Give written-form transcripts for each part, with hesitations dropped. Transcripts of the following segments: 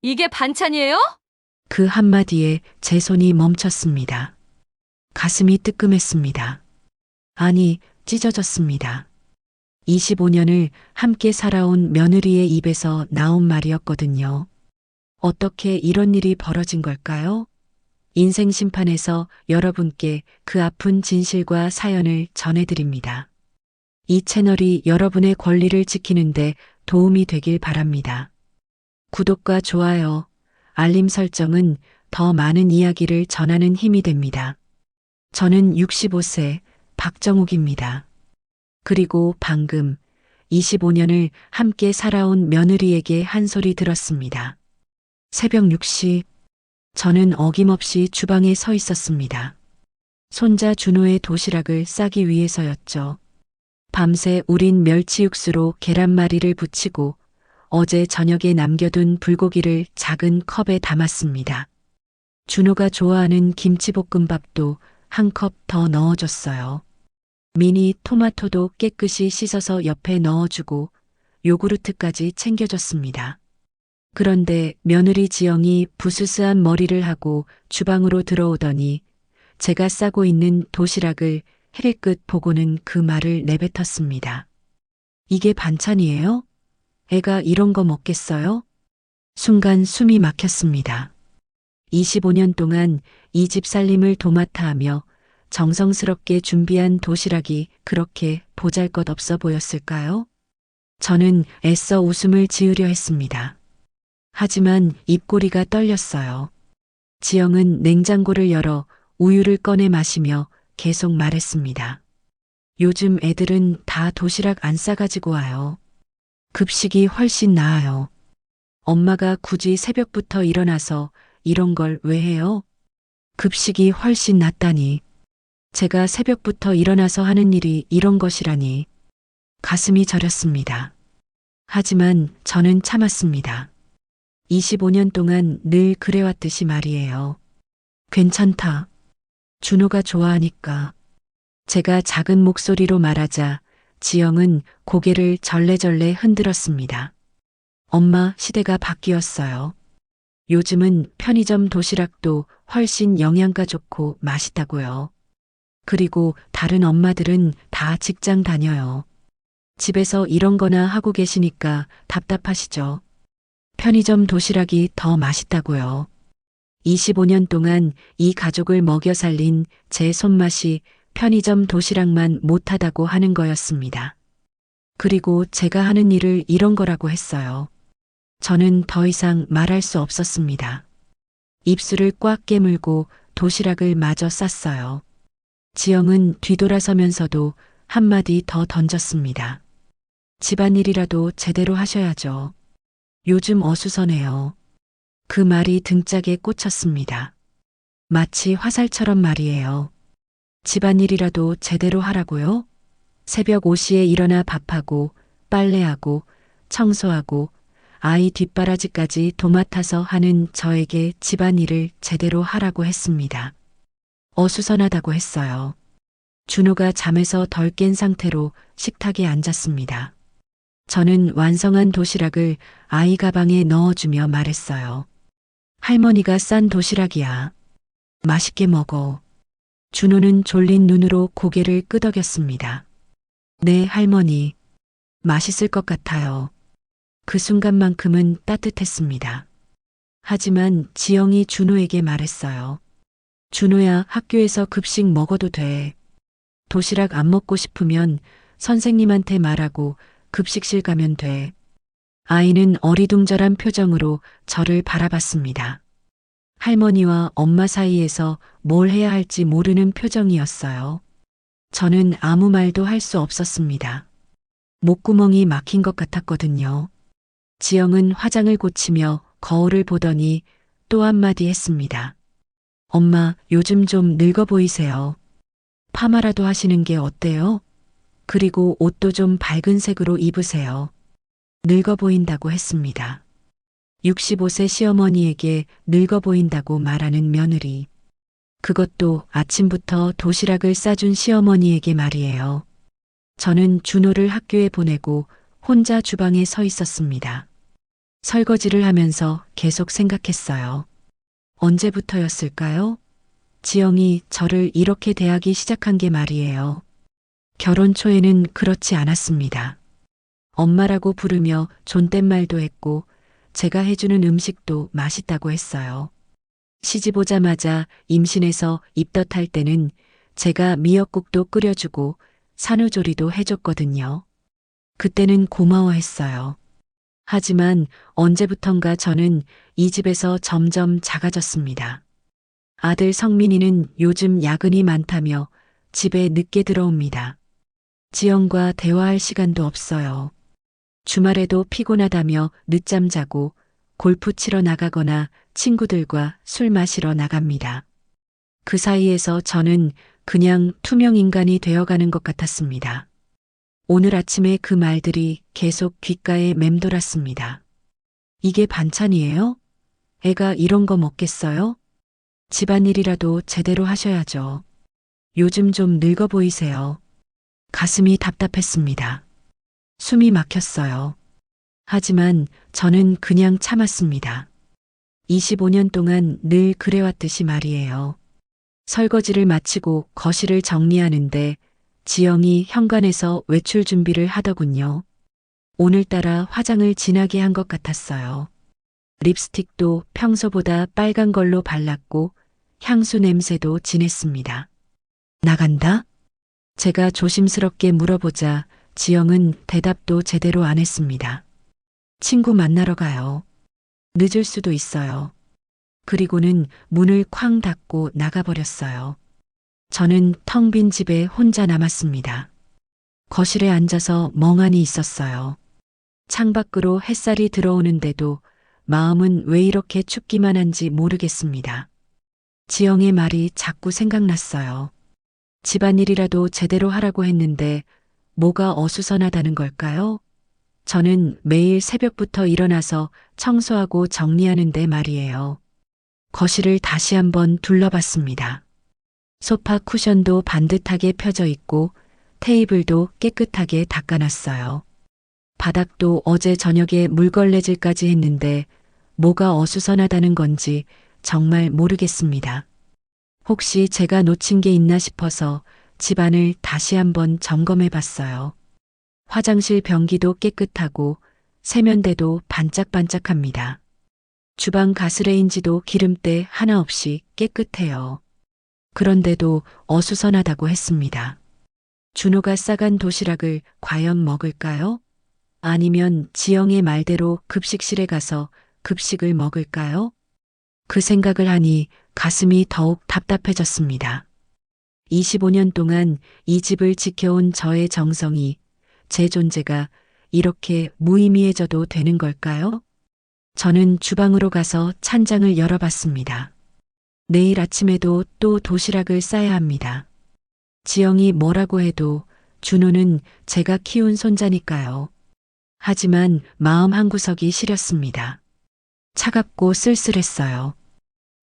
이게 반찬이에요? 그 한마디에 제 손이 멈췄습니다. 가슴이 뜨끔했습니다. 아니, 찢어졌습니다. 25년을 함께 살아온 며느리의 입에서 나온 말이었거든요. 어떻게 이런 일이 벌어진 걸까요? 인생 심판에서 여러분께 그 아픈 진실과 사연을 전해드립니다. 이 채널이 여러분의 권리를 지키는데 도움이 되길 바랍니다. 구독과 좋아요, 알림 설정은 더 많은 이야기를 전하는 힘이 됩니다. 저는 65세 박정욱입니다. 그리고 방금 25년을 함께 살아온 며느리에게 한 소리 들었습니다. 새벽 6시, 저는 어김없이 주방에 서 있었습니다. 손자 준호의 도시락을 싸기 위해서였죠. 밤새 우린 멸치 육수로 계란말이를 부치고 어제 저녁에 남겨둔 불고기를 작은 컵에 담았습니다. 준호가 좋아하는 김치볶음밥도 한 컵 더 넣어줬어요. 미니 토마토도 깨끗이 씻어서 옆에 넣어주고 요구르트까지 챙겨줬습니다. 그런데 며느리 지영이 부스스한 머리를 하고 주방으로 들어오더니 제가 싸고 있는 도시락을 해릴끝 보고는 그 말을 내뱉었습니다. 이게 반찬이에요? 애가 이런 거 먹겠어요? 순간 숨이 막혔습니다. 25년 동안 이 집 살림을 도맡아 하며 정성스럽게 준비한 도시락이 그렇게 보잘것없어 보였을까요? 저는 애써 웃음을 지으려 했습니다. 하지만 입꼬리가 떨렸어요. 지영은 냉장고를 열어 우유를 꺼내 마시며 계속 말했습니다. 요즘 애들은 다 도시락 안 싸가지고 와요. 급식이 훨씬 나아요. 엄마가 굳이 새벽부터 일어나서 이런 걸 왜 해요? 급식이 훨씬 낫다니. 제가 새벽부터 일어나서 하는 일이 이런 것이라니. 가슴이 저렸습니다. 하지만 저는 참았습니다. 25년 동안 늘 그래왔듯이 말이에요. 괜찮다. 준호가 좋아하니까. 제가 작은 목소리로 말하자 지영은 고개를 절레절레 흔들었습니다. 엄마, 시대가 바뀌었어요. 요즘은 편의점 도시락도 훨씬 영양가 좋고 맛있다고요. 그리고 다른 엄마들은 다 직장 다녀요. 집에서 이런 거나 하고 계시니까 답답하시죠? 편의점 도시락이 더 맛있다고요. 25년 동안 이 가족을 먹여 살린 제 손맛이 편의점 도시락만 못하다고 하는 거였습니다. 그리고 제가 하는 일을 이런 거라고 했어요. 저는 더 이상 말할 수 없었습니다. 입술을 꽉 깨물고 도시락을 마저 쌌어요. 지영은 뒤돌아서면서도 한마디 더 던졌습니다. 집안일이라도 제대로 하셔야죠. 요즘 어수선해요. 그 말이 등짝에 꽂혔습니다. 마치 화살처럼 말이에요. 집안일이라도 제대로 하라고요? 새벽 5시에 일어나 밥하고 빨래하고 청소하고 아이 뒷바라지까지 도맡아서 하는 저에게 집안일을 제대로 하라고 했습니다. 어수선하다고 했어요. 준호가 잠에서 덜 깬 상태로 식탁에 앉았습니다. 저는 완성한 도시락을 아이 가방에 넣어주며 말했어요. 할머니가 싼 도시락이야. 맛있게 먹어. 준호는 졸린 눈으로 고개를 끄덕였습니다. 네, 할머니. 맛있을 것 같아요. 그 순간만큼은 따뜻했습니다. 하지만 지영이 준호에게 말했어요. 준호야, 학교에서 급식 먹어도 돼. 도시락 안 먹고 싶으면 선생님한테 말하고 급식실 가면 돼. 아이는 어리둥절한 표정으로 저를 바라봤습니다. 할머니와 엄마 사이에서 뭘 해야 할지 모르는 표정이었어요. 저는 아무 말도 할 수 없었습니다. 목구멍이 막힌 것 같았거든요. 지영은 화장을 고치며 거울을 보더니 또 한마디 했습니다. 엄마, 요즘 좀 늙어 보이세요. 파마라도 하시는 게 어때요? 그리고 옷도 좀 밝은 색으로 입으세요. 늙어 보인다고 했습니다. 65세 시어머니에게 늙어 보인다고 말하는 며느리. 그것도 아침부터 도시락을 싸준 시어머니에게 말이에요. 저는 준호를 학교에 보내고 혼자 주방에 서 있었습니다. 설거지를 하면서 계속 생각했어요. 언제부터였을까요? 지영이 저를 이렇게 대하기 시작한 게 말이에요. 결혼 초에는 그렇지 않았습니다. 엄마라고 부르며 존댓말도 했고 제가 해주는 음식도 맛있다고 했어요. 시집 오자마자 임신해서 입덧할 때는 제가 미역국도 끓여주고 산후조리도 해줬거든요. 그때는 고마워했어요. 하지만 언제부턴가 저는 이 집에서 점점 작아졌습니다. 아들 성민이는 요즘 야근이 많다며 집에 늦게 들어옵니다. 지영과 대화할 시간도 없어요. 주말에도 피곤하다며 늦잠 자고 골프 치러 나가거나 친구들과 술 마시러 나갑니다. 그 사이에서 저는 그냥 투명 인간이 되어가는 것 같았습니다. 오늘 아침에 그 말들이 계속 귓가에 맴돌았습니다. 이게 반찬이에요? 애가 이런 거 먹겠어요? 집안일이라도 제대로 하셔야죠. 요즘 좀 늙어 보이세요. 가슴이 답답했습니다. 숨이 막혔어요. 하지만 저는 그냥 참았습니다. 25년 동안 늘 그래왔듯이 말이에요. 설거지를 마치고 거실을 정리하는데 지영이 현관에서 외출 준비를 하더군요. 오늘따라 화장을 진하게 한 것 같았어요. 립스틱도 평소보다 빨간 걸로 발랐고 향수 냄새도 진했습니다. 나간다? 제가 조심스럽게 물어보자 지영은 대답도 제대로 안 했습니다. 친구 만나러 가요. 늦을 수도 있어요. 그리고는 문을 쾅 닫고 나가버렸어요. 저는 텅 빈 집에 혼자 남았습니다. 거실에 앉아서 멍하니 있었어요. 창밖으로 햇살이 들어오는데도 마음은 왜 이렇게 춥기만 한지 모르겠습니다. 지영의 말이 자꾸 생각났어요. 집안일이라도 제대로 하라고 했는데 뭐가 어수선하다는 걸까요? 저는 매일 새벽부터 일어나서 청소하고 정리하는데 말이에요. 거실을 다시 한번 둘러봤습니다. 소파 쿠션도 반듯하게 펴져 있고 테이블도 깨끗하게 닦아놨어요. 바닥도 어제 저녁에 물걸레질까지 했는데 뭐가 어수선하다는 건지 정말 모르겠습니다. 혹시 제가 놓친 게 있나 싶어서 집안을 다시 한번 점검해 봤어요. 화장실 변기도 깨끗하고 세면대도 반짝반짝합니다. 주방 가스레인지도 기름때 하나 없이 깨끗해요. 그런데도 어수선하다고 했습니다. 준호가 싸간 도시락을 과연 먹을까요? 아니면 지영의 말대로 급식실에 가서 급식을 먹을까요? 그 생각을 하니 가슴이 더욱 답답해졌습니다. 25년 동안 이 집을 지켜온 저의 정성이, 제 존재가 이렇게 무의미해져도 되는 걸까요? 저는 주방으로 가서 찬장을 열어봤습니다. 내일 아침에도 또 도시락을 싸야 합니다. 지영이 뭐라고 해도 준호는 제가 키운 손자니까요. 하지만 마음 한구석이 시렸습니다. 차갑고 쓸쓸했어요.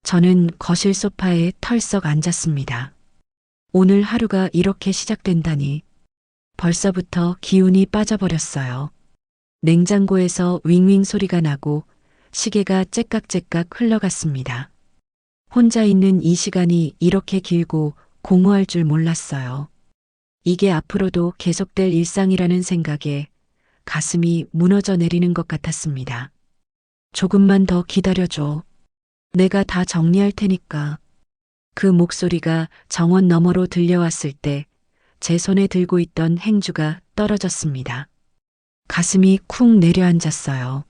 저는 거실 소파에 털썩 앉았습니다. 오늘 하루가 이렇게 시작된다니. 벌써부터 기운이 빠져버렸어요. 냉장고에서 윙윙 소리가 나고 시계가 째깍째깍 흘러갔습니다. 혼자 있는 이 시간이 이렇게 길고 공허할 줄 몰랐어요. 이게 앞으로도 계속될 일상이라는 생각에 가슴이 무너져 내리는 것 같았습니다. 조금만 더 기다려줘. 내가 다 정리할 테니까. 그 목소리가 정원 너머로 들려왔을 때 제 손에 들고 있던 행주가 떨어졌습니다. 가슴이 쿵 내려앉았어요.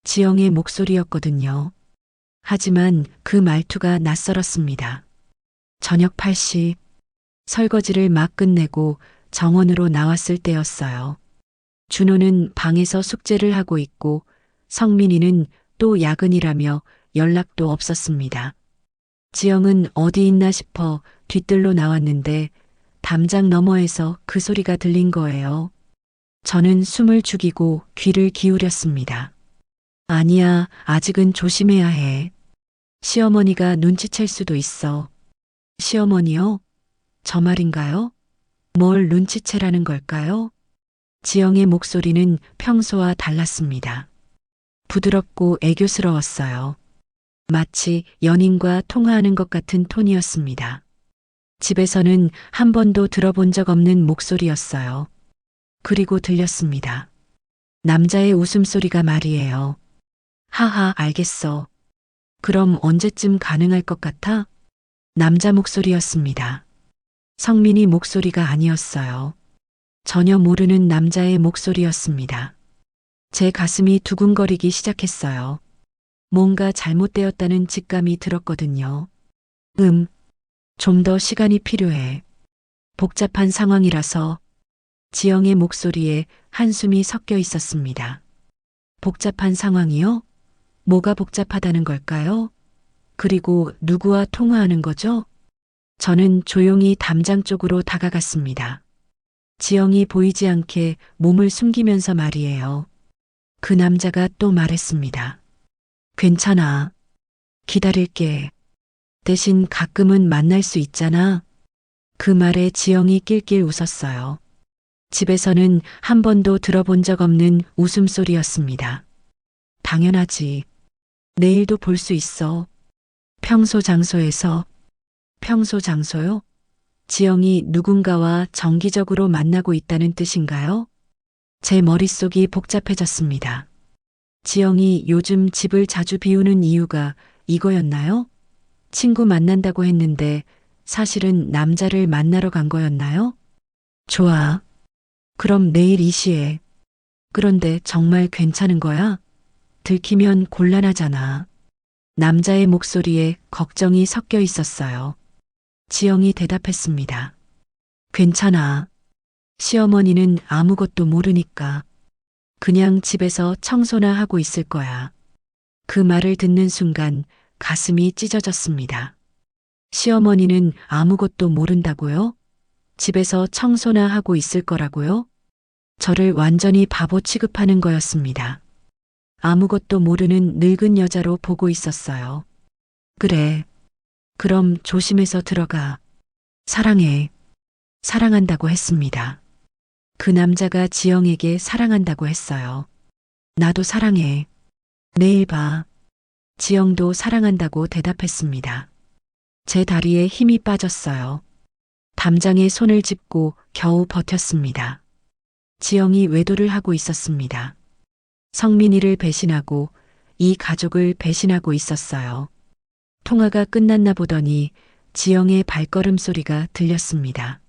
지영의 목소리였거든요. 하지만 그 말투가 낯설었습니다. 저녁 8시 설거지를 막 끝내고 정원으로 나왔을 때였어요. 준호는 방에서 숙제를 하고 있고 성민이는 또 야근이라며 연락도 없었습니다. 지영은 어디 있나 싶어 뒤뜰로 나왔는데 담장 너머에서 그 소리가 들린 거예요. 저는 숨을 죽이고 귀를 기울였습니다. 아니야, 아직은 조심해야 해. 시어머니가 눈치챌 수도 있어. 시어머니요? 저 말인가요? 뭘 눈치채라는 걸까요? 지영의 목소리는 평소와 달랐습니다. 부드럽고 애교스러웠어요. 마치 연인과 통화하는 것 같은 톤이었습니다. 집에서는 한 번도 들어본 적 없는 목소리였어요. 그리고 들렸습니다. 남자의 웃음소리가 말이에요. 하하, 알겠어. 그럼 언제쯤 가능할 것 같아? 남자 목소리였습니다. 성민이 목소리가 아니었어요. 전혀 모르는 남자의 목소리였습니다. 제 가슴이 두근거리기 시작했어요. 뭔가 잘못되었다는 직감이 들었거든요. 좀 더 시간이 필요해. 복잡한 상황이라서. 지영의 목소리에 한숨이 섞여 있었습니다. 복잡한 상황이요? 뭐가 복잡하다는 걸까요? 그리고 누구와 통화하는 거죠? 저는 조용히 담장 쪽으로 다가갔습니다. 지영이 보이지 않게 몸을 숨기면서 말이에요. 그 남자가 또 말했습니다. 괜찮아. 기다릴게. 대신 가끔은 만날 수 있잖아. 그 말에 지영이 낄낄 웃었어요. 집에서는 한 번도 들어본 적 없는 웃음소리였습니다. 당연하지. 내일도 볼 수 있어. 평소 장소에서. 평소 장소요? 지영이 누군가와 정기적으로 만나고 있다는 뜻인가요? 제 머릿속이 복잡해졌습니다. 지영이 요즘 집을 자주 비우는 이유가 이거였나요? 친구 만난다고 했는데 사실은 남자를 만나러 간 거였나요? 좋아. 그럼 내일 2시에. 그런데 정말 괜찮은 거야? 들키면 곤란하잖아. 남자의 목소리에 걱정이 섞여 있었어요. 지영이 대답했습니다. 괜찮아. 시어머니는 아무것도 모르니까. 그냥 집에서 청소나 하고 있을 거야. 그 말을 듣는 순간 가슴이 찢어졌습니다. 시어머니는 아무것도 모른다고요? 집에서 청소나 하고 있을 거라고요? 저를 완전히 바보 취급하는 거였습니다. 아무것도 모르는 늙은 여자로 보고 있었어요. 그래. 그럼 조심해서 들어가. 사랑해. 사랑한다고 했습니다. 그 남자가 지영에게 사랑한다고 했어요. 나도 사랑해. 내일 봐. 지영도 사랑한다고 대답했습니다. 제 다리에 힘이 빠졌어요. 담장에 손을 짚고 겨우 버텼습니다. 지영이 외도를 하고 있었습니다. 성민이를 배신하고 이 가족을 배신하고 있었어요. 통화가 끝났나 보더니 지영의 발걸음 소리가 들렸습니다.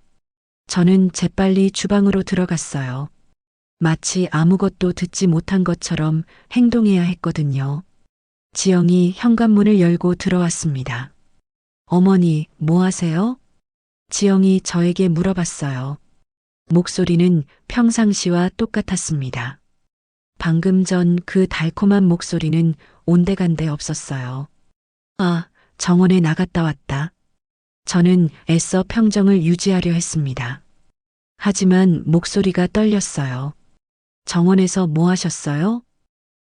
저는 재빨리 주방으로 들어갔어요. 마치 아무것도 듣지 못한 것처럼 행동해야 했거든요. 지영이 현관문을 열고 들어왔습니다. 어머니, 뭐 하세요? 지영이 저에게 물어봤어요. 목소리는 평상시와 똑같았습니다. 방금 전 그 달콤한 목소리는 온데간데 없었어요. 아, 정원에 나갔다 왔다. 저는 애써 평정을 유지하려 했습니다. 하지만 목소리가 떨렸어요. 정원에서 뭐 하셨어요?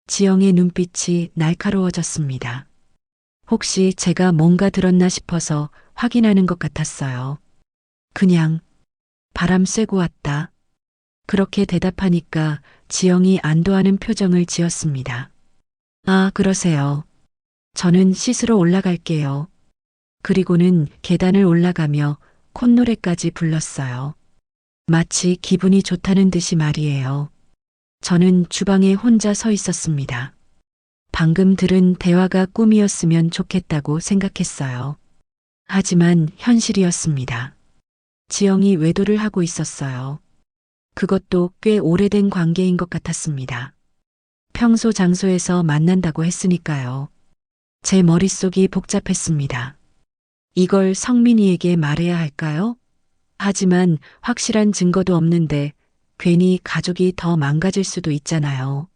지영의 눈빛이 날카로워졌습니다. 혹시 제가 뭔가 들었나 싶어서 확인하는 것 같았어요. 그냥 바람 쐬고 왔다. 그렇게 대답하니까 지영이 안도하는 표정을 지었습니다. 아, 그러세요. 저는 씻으러 올라갈게요. 그리고는 계단을 올라가며 콧노래까지 불렀어요. 마치 기분이 좋다는 듯이 말이에요. 저는 주방에 혼자 서 있었습니다. 방금 들은 대화가 꿈이었으면 좋겠다고 생각했어요. 하지만 현실이었습니다. 지영이 외도를 하고 있었어요. 그것도 꽤 오래된 관계인 것 같았습니다. 평소 장소에서 만난다고 했으니까요. 제 머릿속이 복잡했습니다. 이걸 성민이에게 말해야 할까요? 하지만 확실한 증거도 없는데 괜히 가족이 더 망가질 수도 있잖아요.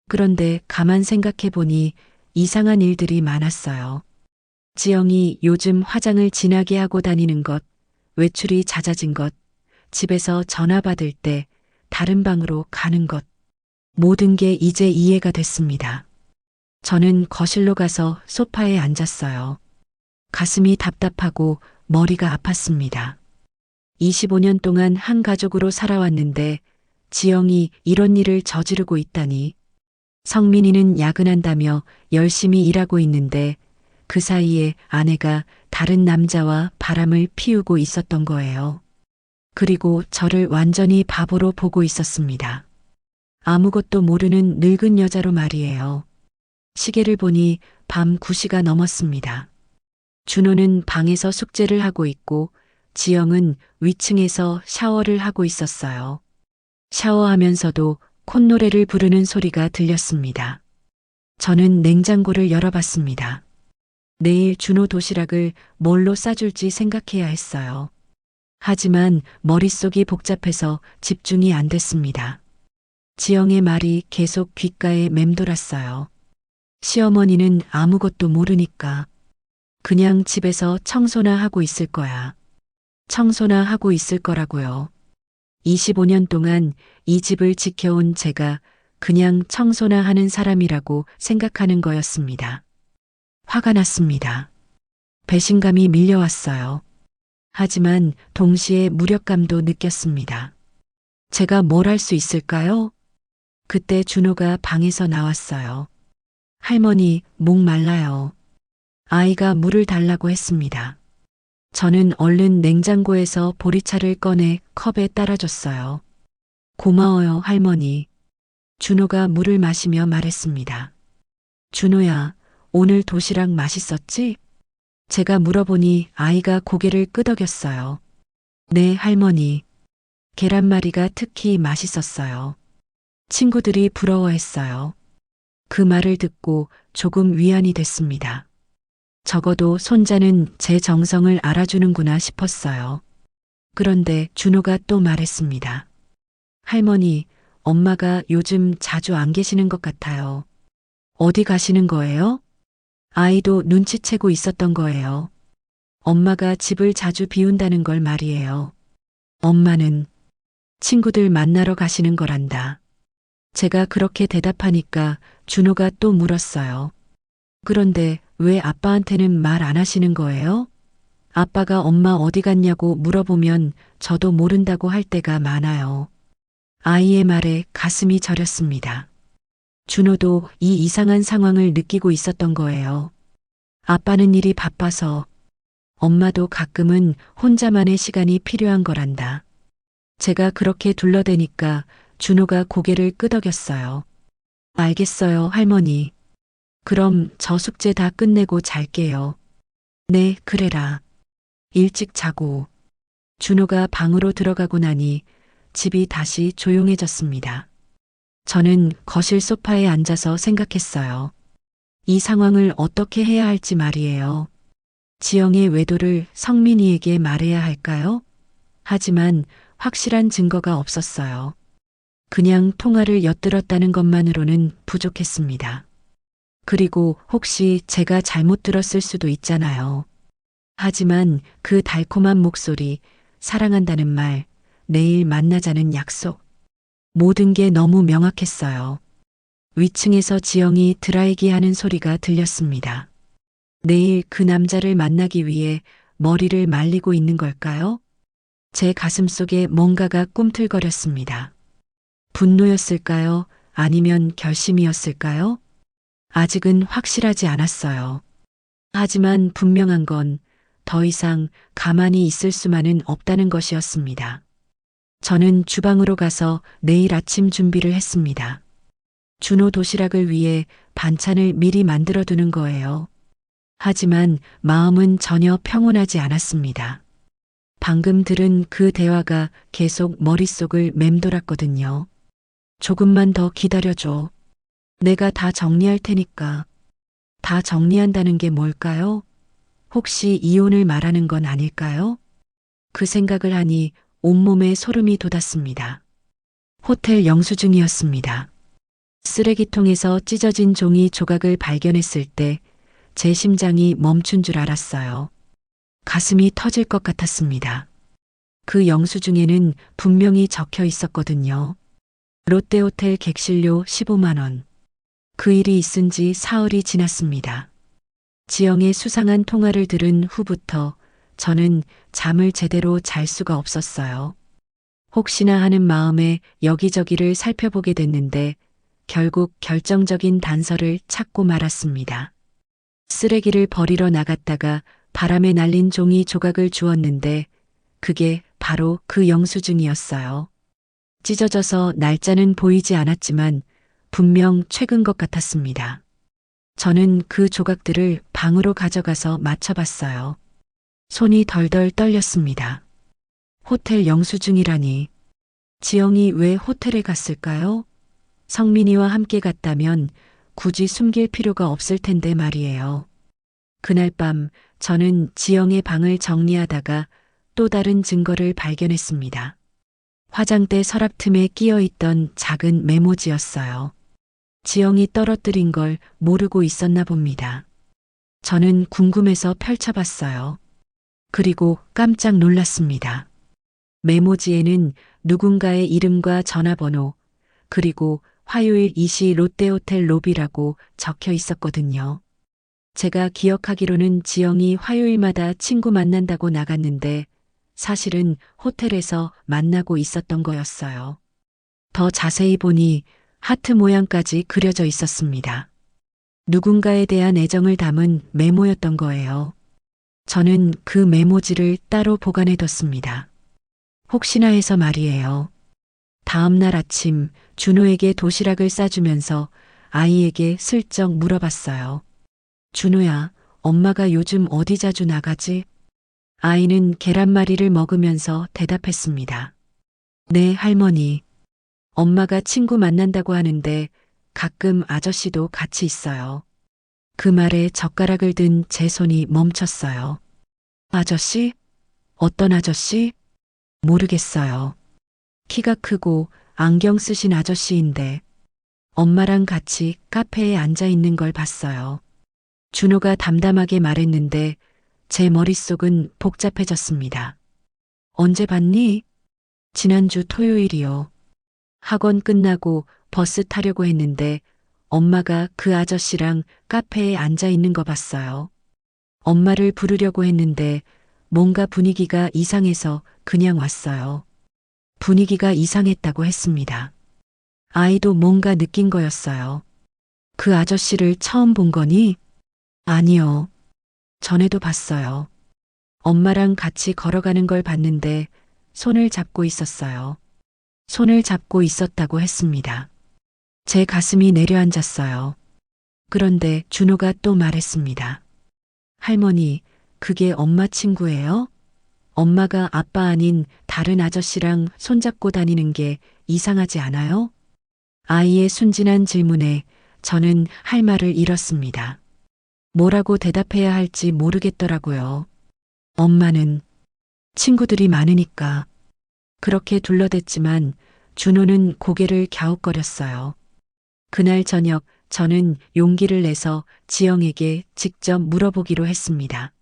그런데 가만 생각해 보니 이상한 일들이 많았어요. 지영이 요즘 화장을 진하게 하고 다니는 것, 외출이 잦아진 것, 집에서 전화 받을 때 다른 방으로 가는 것, 모든 게 이제 이해가 됐습니다. 저는 거실로 가서 소파에 앉았어요. 가슴이 답답하고 머리가 아팠습니다. 25년 동안 한 가족으로 살아왔는데 지영이 이런 일을 저지르고 있다니. 성민이는 야근한다며 열심히 일하고 있는데 그 사이에 아내가 다른 남자와 바람을 피우고 있었던 거예요. 그리고 저를 완전히 바보로 보고 있었습니다. 아무것도 모르는 늙은 여자로 말이에요. 시계를 보니 밤 9시가 넘었습니다. 준호는 방에서 숙제를 하고 있고 지영은 위층에서 샤워를 하고 있었어요. 샤워하면서도 콧노래를 부르는 소리가 들렸습니다. 저는 냉장고를 열어봤습니다. 내일 준호 도시락을 뭘로 싸줄지 생각해야 했어요. 하지만 머릿속이 복잡해서 집중이 안 됐습니다. 지영의 말이 계속 귓가에 맴돌았어요. 시어머니는 아무것도 모르니까 그냥 집에서 청소나 하고 있을 거야. 청소나 하고 있을 거라고요. 25년 동안 이 집을 지켜온 제가 그냥 청소나 하는 사람이라고 생각하는 거였습니다. 화가 났습니다. 배신감이 밀려왔어요. 하지만 동시에 무력감도 느꼈습니다. 제가 뭘 할 수 있을까요? 그때 준호가 방에서 나왔어요. 할머니, 목 말라요. 아이가 물을 달라고 했습니다. 저는 얼른 냉장고에서 보리차를 꺼내 컵에 따라줬어요. 고마워요, 할머니. 준호가 물을 마시며 말했습니다. 준호야, 오늘 도시락 맛있었지? 제가 물어보니 아이가 고개를 끄덕였어요. 네, 할머니. 계란말이가 특히 맛있었어요. 친구들이 부러워했어요. 그 말을 듣고 조금 위안이 됐습니다. 적어도 손자는 제 정성을 알아주는구나 싶었어요. 그런데 준호가 또 말했습니다. 할머니, 엄마가 요즘 자주 안 계시는 것 같아요. 어디 가시는 거예요? 아이도 눈치채고 있었던 거예요. 엄마가 집을 자주 비운다는 걸 말이에요. 엄마는 친구들 만나러 가시는 거란다. 제가 그렇게 대답하니까 준호가 또 물었어요. 그런데 왜 아빠한테는 말 안 하시는 거예요? 아빠가 엄마 어디 갔냐고 물어보면 저도 모른다고 할 때가 많아요. 아이의 말에 가슴이 저렸습니다. 준호도 이 이상한 상황을 느끼고 있었던 거예요. 아빠는 일이 바빠서 엄마도 가끔은 혼자만의 시간이 필요한 거란다. 제가 그렇게 둘러대니까 준호가 고개를 끄덕였어요. 알겠어요, 할머니. 그럼 저 숙제 다 끝내고 잘게요. 네, 그래라. 일찍 자고. 준호가 방으로 들어가고 나니 집이 다시 조용해졌습니다. 저는 거실 소파에 앉아서 생각했어요. 이 상황을 어떻게 해야 할지 말이에요. 지영의 외도를 성민이에게 말해야 할까요? 하지만 확실한 증거가 없었어요. 그냥 통화를 엿들었다는 것만으로는 부족했습니다. 그리고 혹시 제가 잘못 들었을 수도 있잖아요. 하지만 그 달콤한 목소리, 사랑한다는 말, 내일 만나자는 약속. 모든 게 너무 명확했어요. 위층에서 지영이 드라이기 하는 소리가 들렸습니다. 내일 그 남자를 만나기 위해 머리를 말리고 있는 걸까요? 제 가슴 속에 뭔가가 꿈틀거렸습니다. 분노였을까요? 아니면 결심이었을까요? 아직은 확실하지 않았어요. 하지만 분명한 건 더 이상 가만히 있을 수만은 없다는 것이었습니다. 저는 주방으로 가서 내일 아침 준비를 했습니다. 준호 도시락을 위해 반찬을 미리 만들어 두는 거예요. 하지만 마음은 전혀 평온하지 않았습니다. 방금 들은 그 대화가 계속 머릿속을 맴돌았거든요. 조금만 더 기다려줘. 내가 다 정리할 테니까. 다 정리한다는 게 뭘까요? 혹시 이혼을 말하는 건 아닐까요? 그 생각을 하니 온몸에 소름이 돋았습니다. 호텔 영수증이었습니다. 쓰레기통에서 찢어진 종이 조각을 발견했을 때 제 심장이 멈춘 줄 알았어요. 가슴이 터질 것 같았습니다. 그 영수증에는 분명히 적혀 있었거든요. 롯데호텔 객실료 15만 원. 그 일이 있은 지 사흘이 지났습니다. 지영의 수상한 통화를 들은 후부터 저는 잠을 제대로 잘 수가 없었어요. 혹시나 하는 마음에 여기저기를 살펴보게 됐는데 결국 결정적인 단서를 찾고 말았습니다. 쓰레기를 버리러 나갔다가 바람에 날린 종이 조각을 주웠는데 그게 바로 그 영수증이었어요. 찢어져서 날짜는 보이지 않았지만 분명 최근 것 같았습니다. 저는 그 조각들을 방으로 가져가서 맞춰봤어요. 손이 덜덜 떨렸습니다. 호텔 영수증이라니. 지영이 왜 호텔에 갔을까요? 성민이와 함께 갔다면 굳이 숨길 필요가 없을 텐데 말이에요. 그날 밤 저는 지영의 방을 정리하다가 또 다른 증거를 발견했습니다. 화장대 서랍 틈에 끼어 있던 작은 메모지였어요. 지영이 떨어뜨린 걸 모르고 있었나 봅니다. 저는 궁금해서 펼쳐봤어요. 그리고 깜짝 놀랐습니다. 메모지에는 누군가의 이름과 전화번호, 그리고 화요일 2시 롯데호텔 로비라고 적혀 있었거든요. 제가 기억하기로는 지영이 화요일마다 친구 만난다고 나갔는데 사실은 호텔에서 만나고 있었던 거였어요. 더 자세히 보니 하트 모양까지 그려져 있었습니다. 누군가에 대한 애정을 담은 메모였던 거예요. 저는 그 메모지를 따로 보관해뒀습니다. 혹시나 해서 말이에요. 다음 날 아침 준호에게 도시락을 싸주면서 아이에게 슬쩍 물어봤어요. 준호야, 엄마가 요즘 어디 자주 나가지? 아이는 계란말이를 먹으면서 대답했습니다. 네, 할머니. 엄마가 친구 만난다고 하는데 가끔 아저씨도 같이 있어요. 그 말에 젓가락을 든 제 손이 멈췄어요. 아저씨? 어떤 아저씨? 모르겠어요. 키가 크고 안경 쓰신 아저씨인데 엄마랑 같이 카페에 앉아 있는 걸 봤어요. 준호가 담담하게 말했는데 제 머릿속은 복잡해졌습니다. 언제 봤니? 지난주 토요일이요. 학원 끝나고 버스 타려고 했는데 엄마가 그 아저씨랑 카페에 앉아 있는 거 봤어요. 엄마를 부르려고 했는데 뭔가 분위기가 이상해서 그냥 왔어요. 분위기가 이상했다고 했습니다. 아이도 뭔가 느낀 거였어요. 그 아저씨를 처음 본 거니? 아니요. 전에도 봤어요. 엄마랑 같이 걸어가는 걸 봤는데 손을 잡고 있었어요. 손을 잡고 있었다고 했습니다. 제 가슴이 내려앉았어요. 그런데 준호가 또 말했습니다. 할머니, 그게 엄마 친구예요? 엄마가 아빠 아닌 다른 아저씨랑 손잡고 다니는 게 이상하지 않아요? 아이의 순진한 질문에 저는 할 말을 잃었습니다. 뭐라고 대답해야 할지 모르겠더라고요. 엄마는 친구들이 많으니까. 그렇게 둘러댔지만 준호는 고개를 갸웃거렸어요. 그날 저녁 저는 용기를 내서 지영에게 직접 물어보기로 했습니다.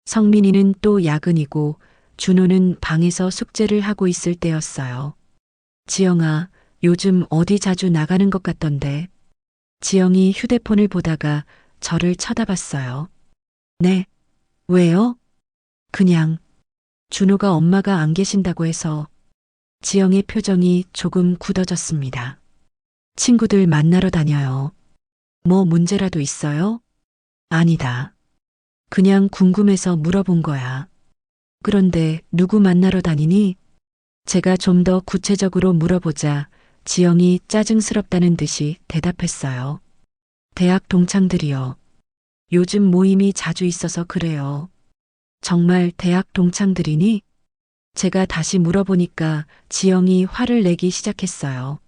성민이는 또 야근이고 준호는 방에서 숙제를 하고 있을 때였어요. 지영아, 요즘 어디 자주 나가는 것 같던데. 지영이 휴대폰을 보다가 저를 쳐다봤어요. 네. 왜요? 그냥 준호가 엄마가 안 계신다고 해서. 지영의 표정이 조금 굳어졌습니다. 친구들 만나러 다녀요. 뭐 문제라도 있어요? 아니다. 그냥 궁금해서 물어본 거야. 그런데 누구 만나러 다니니? 제가 좀 더 구체적으로 물어보자 지영이 짜증스럽다는 듯이 대답했어요. 대학 동창들이요. 요즘 모임이 자주 있어서 그래요. 정말 대학 동창들이니? 제가 다시 물어보니까 지영이 화를 내기 시작했어요.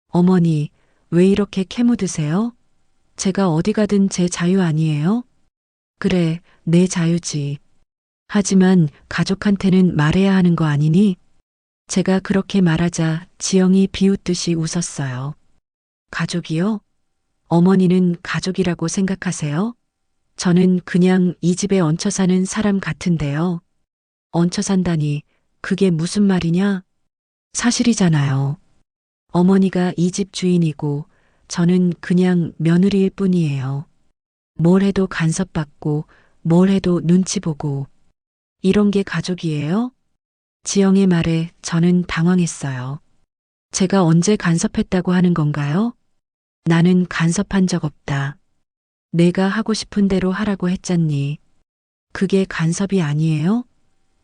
어머니, 왜 이렇게 캐묻으세요? 제가 어디 가든 제 자유 아니에요? 그래, 내 자유지. 하지만 가족한테는 말해야 하는 거 아니니? 제가 그렇게 말하자 지영이 비웃듯이 웃었어요. 가족이요? 어머니는 가족이라고 생각하세요? 저는 그냥 이 집에 얹혀 사는 사람 같은데요. 얹혀 산다니, 그게 무슨 말이냐? 사실이잖아요. 어머니가 이 집 주인이고 저는 그냥 며느리일 뿐이에요. 뭘 해도 간섭받고 뭘 해도 눈치 보고 이런 게 가족이에요? 지영의 말에 저는 당황했어요. 제가 언제 간섭했다고 하는 건가요? 나는 간섭한 적 없다. 내가 하고 싶은 대로 하라고 했잖니. 그게 간섭이 아니에요?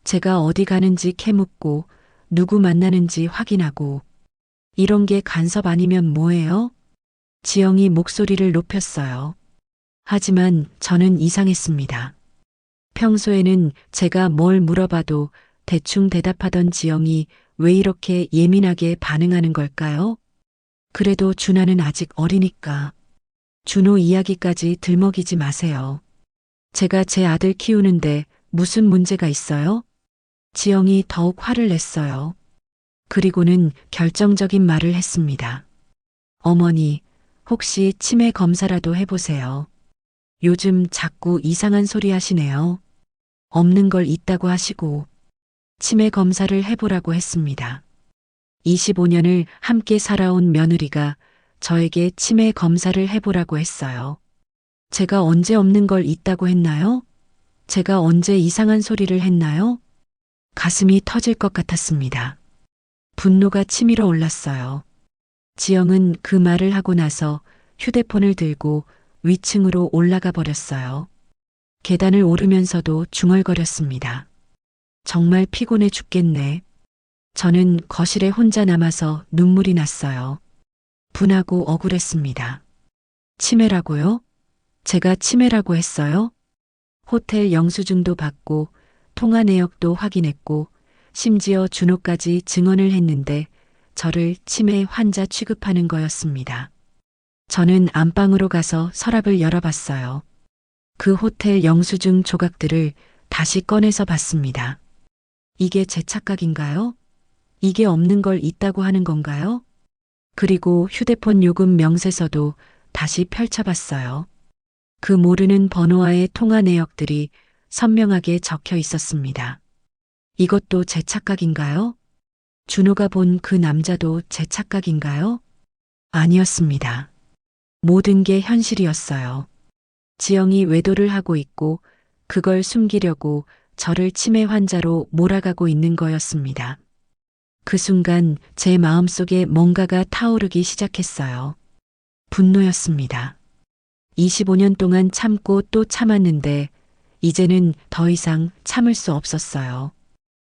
제가 어디 가는지 캐묻고 누구 만나는지 확인하고 이런 게 간섭 아니면 뭐예요? 지영이 목소리를 높였어요. 하지만 저는 이상했습니다. 평소에는 제가 뭘 물어봐도 대충 대답하던 지영이 왜 이렇게 예민하게 반응하는 걸까요? 그래도 준하는 아직 어리니까. 준호 이야기까지 들먹이지 마세요. 제가 제 아들 키우는데 무슨 문제가 있어요? 지영이 더욱 화를 냈어요. 그리고는 결정적인 말을 했습니다. 어머니, 혹시 치매 검사라도 해보세요. 요즘 자꾸 이상한 소리 하시네요. 없는 걸 있다고 하시고 치매 검사를 해보라고 했습니다. 25년을 함께 살아온 며느리가 저에게 치매 검사를 해보라고 했어요. 제가 언제 없는 걸 있다고 했나요? 제가 언제 이상한 소리를 했나요? 가슴이 터질 것 같았습니다. 분노가 치밀어 올랐어요. 지영은 그 말을 하고 나서 휴대폰을 들고 위층으로 올라가 버렸어요. 계단을 오르면서도 중얼거렸습니다. 정말 피곤해 죽겠네. 저는 거실에 혼자 남아서 눈물이 났어요. 분하고 억울했습니다. 치매라고요? 제가 치매라고 했어요? 호텔 영수증도 받고 통화 내역도 확인했고 심지어 준호까지 증언을 했는데 저를 치매 환자 취급하는 거였습니다. 저는 안방으로 가서 서랍을 열어봤어요. 그 호텔 영수증 조각들을 다시 꺼내서 봤습니다. 이게 제 착각인가요? 이게 없는 걸 있다고 하는 건가요? 그리고 휴대폰 요금 명세서도 다시 펼쳐봤어요. 그 모르는 번호와의 통화 내역들이 선명하게 적혀 있었습니다. 이것도 제 착각인가요? 준호가 본 그 남자도 제 착각인가요? 아니었습니다. 모든 게 현실이었어요. 지영이 외도를 하고 있고 그걸 숨기려고 저를 치매 환자로 몰아가고 있는 거였습니다. 그 순간 제 마음속에 뭔가가 타오르기 시작했어요. 분노였습니다. 25년 동안 참고 또 참았는데 이제는 더 이상 참을 수 없었어요.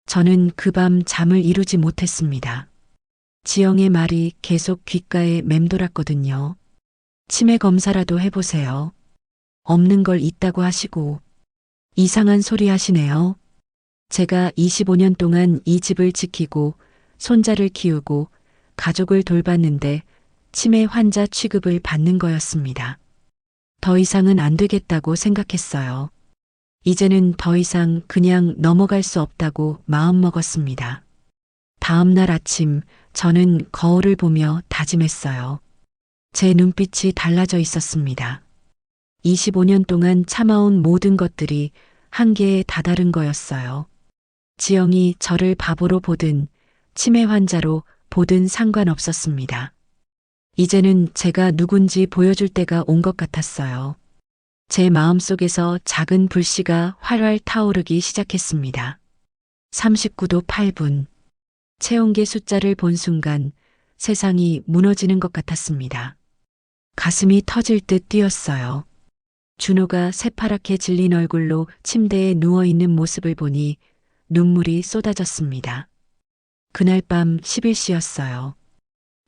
저는 그 밤 잠을 이루지 못했습니다. 지영의 말이 계속 귓가에 맴돌았거든요. 치매 검사라도 해보세요. 없는 걸 있다고 하시고 이상한 소리 하시네요. 제가 25년 동안 이 집을 지키고 손자를 키우고 가족을 돌봤는데 치매 환자 취급을 받는 거였습니다. 더 이상은 안 되겠다고 생각했어요. 이제는 더 이상 그냥 넘어갈 수 없다고 마음먹었습니다. 다음 날 아침 저는 거울을 보며 다짐했어요. 제 눈빛이 달라져 있었습니다. 25년 동안 참아온 모든 것들이 한계에 다다른 거였어요. 지영이 저를 바보로 보든 치매 환자로 보든 상관없었습니다. 이제는 제가 누군지 보여줄 때가 온 것 같았어요. 제 마음속에서 작은 불씨가 활활 타오르기 시작했습니다. 39도 8분. 체온계 숫자를 본 순간 세상이 무너지는 것 같았습니다. 가슴이 터질 듯 뛰었어요. 준호가 새파랗게 질린 얼굴로 침대에 누워있는 모습을 보니 눈물이 쏟아졌습니다. 그날 밤 10일시였어요.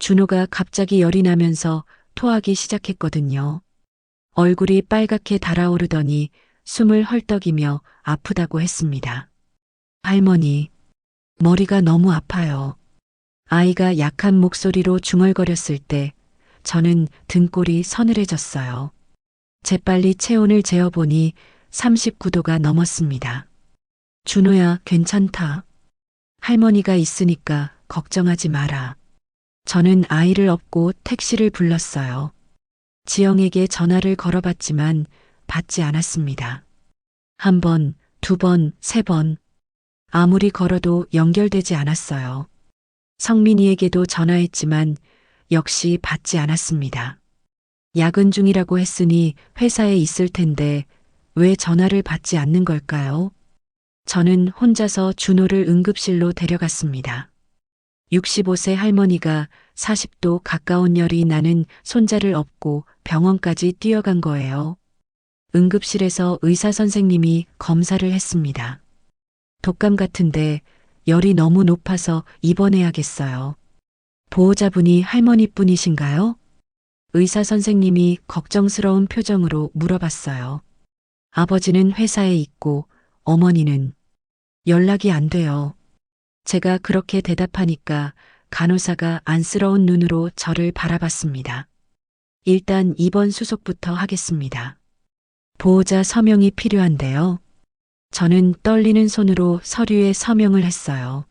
준호가 갑자기 열이 나면서 토하기 시작했거든요. 얼굴이 빨갛게 달아오르더니 숨을 헐떡이며 아프다고 했습니다. 할머니, 머리가 너무 아파요. 아이가 약한 목소리로 중얼거렸을 때 저는 등골이 서늘해졌어요. 재빨리 체온을 재어보니 39도가 넘었습니다. 준호야, 괜찮다. 할머니가 있으니까 걱정하지 마라. 저는 아이를 업고 택시를 불렀어요. 지영에게 전화를 걸어봤지만 받지 않았습니다. 한 번, 두 번, 세 번. 아무리 걸어도 연결되지 않았어요. 성민이에게도 전화했지만 역시 받지 않았습니다. 야근 중이라고 했으니 회사에 있을 텐데 왜 전화를 받지 않는 걸까요? 저는 혼자서 준호를 응급실로 데려갔습니다. 65세 할머니가 40도 가까운 열이 나는 손자를 업고 병원까지 뛰어간 거예요. 응급실에서 의사 선생님이 검사를 했습니다. 독감 같은데 열이 너무 높아서 입원해야겠어요. 보호자분이 할머니뿐이신가요? 의사 선생님이 걱정스러운 표정으로 물어봤어요. 아버지는 회사에 있고 어머니는 연락이 안 돼요. 제가 그렇게 대답하니까 간호사가 안쓰러운 눈으로 저를 바라봤습니다. 일단 입원 수속부터 하겠습니다. 보호자 서명이 필요한데요. 저는 떨리는 손으로 서류에 서명을 했어요.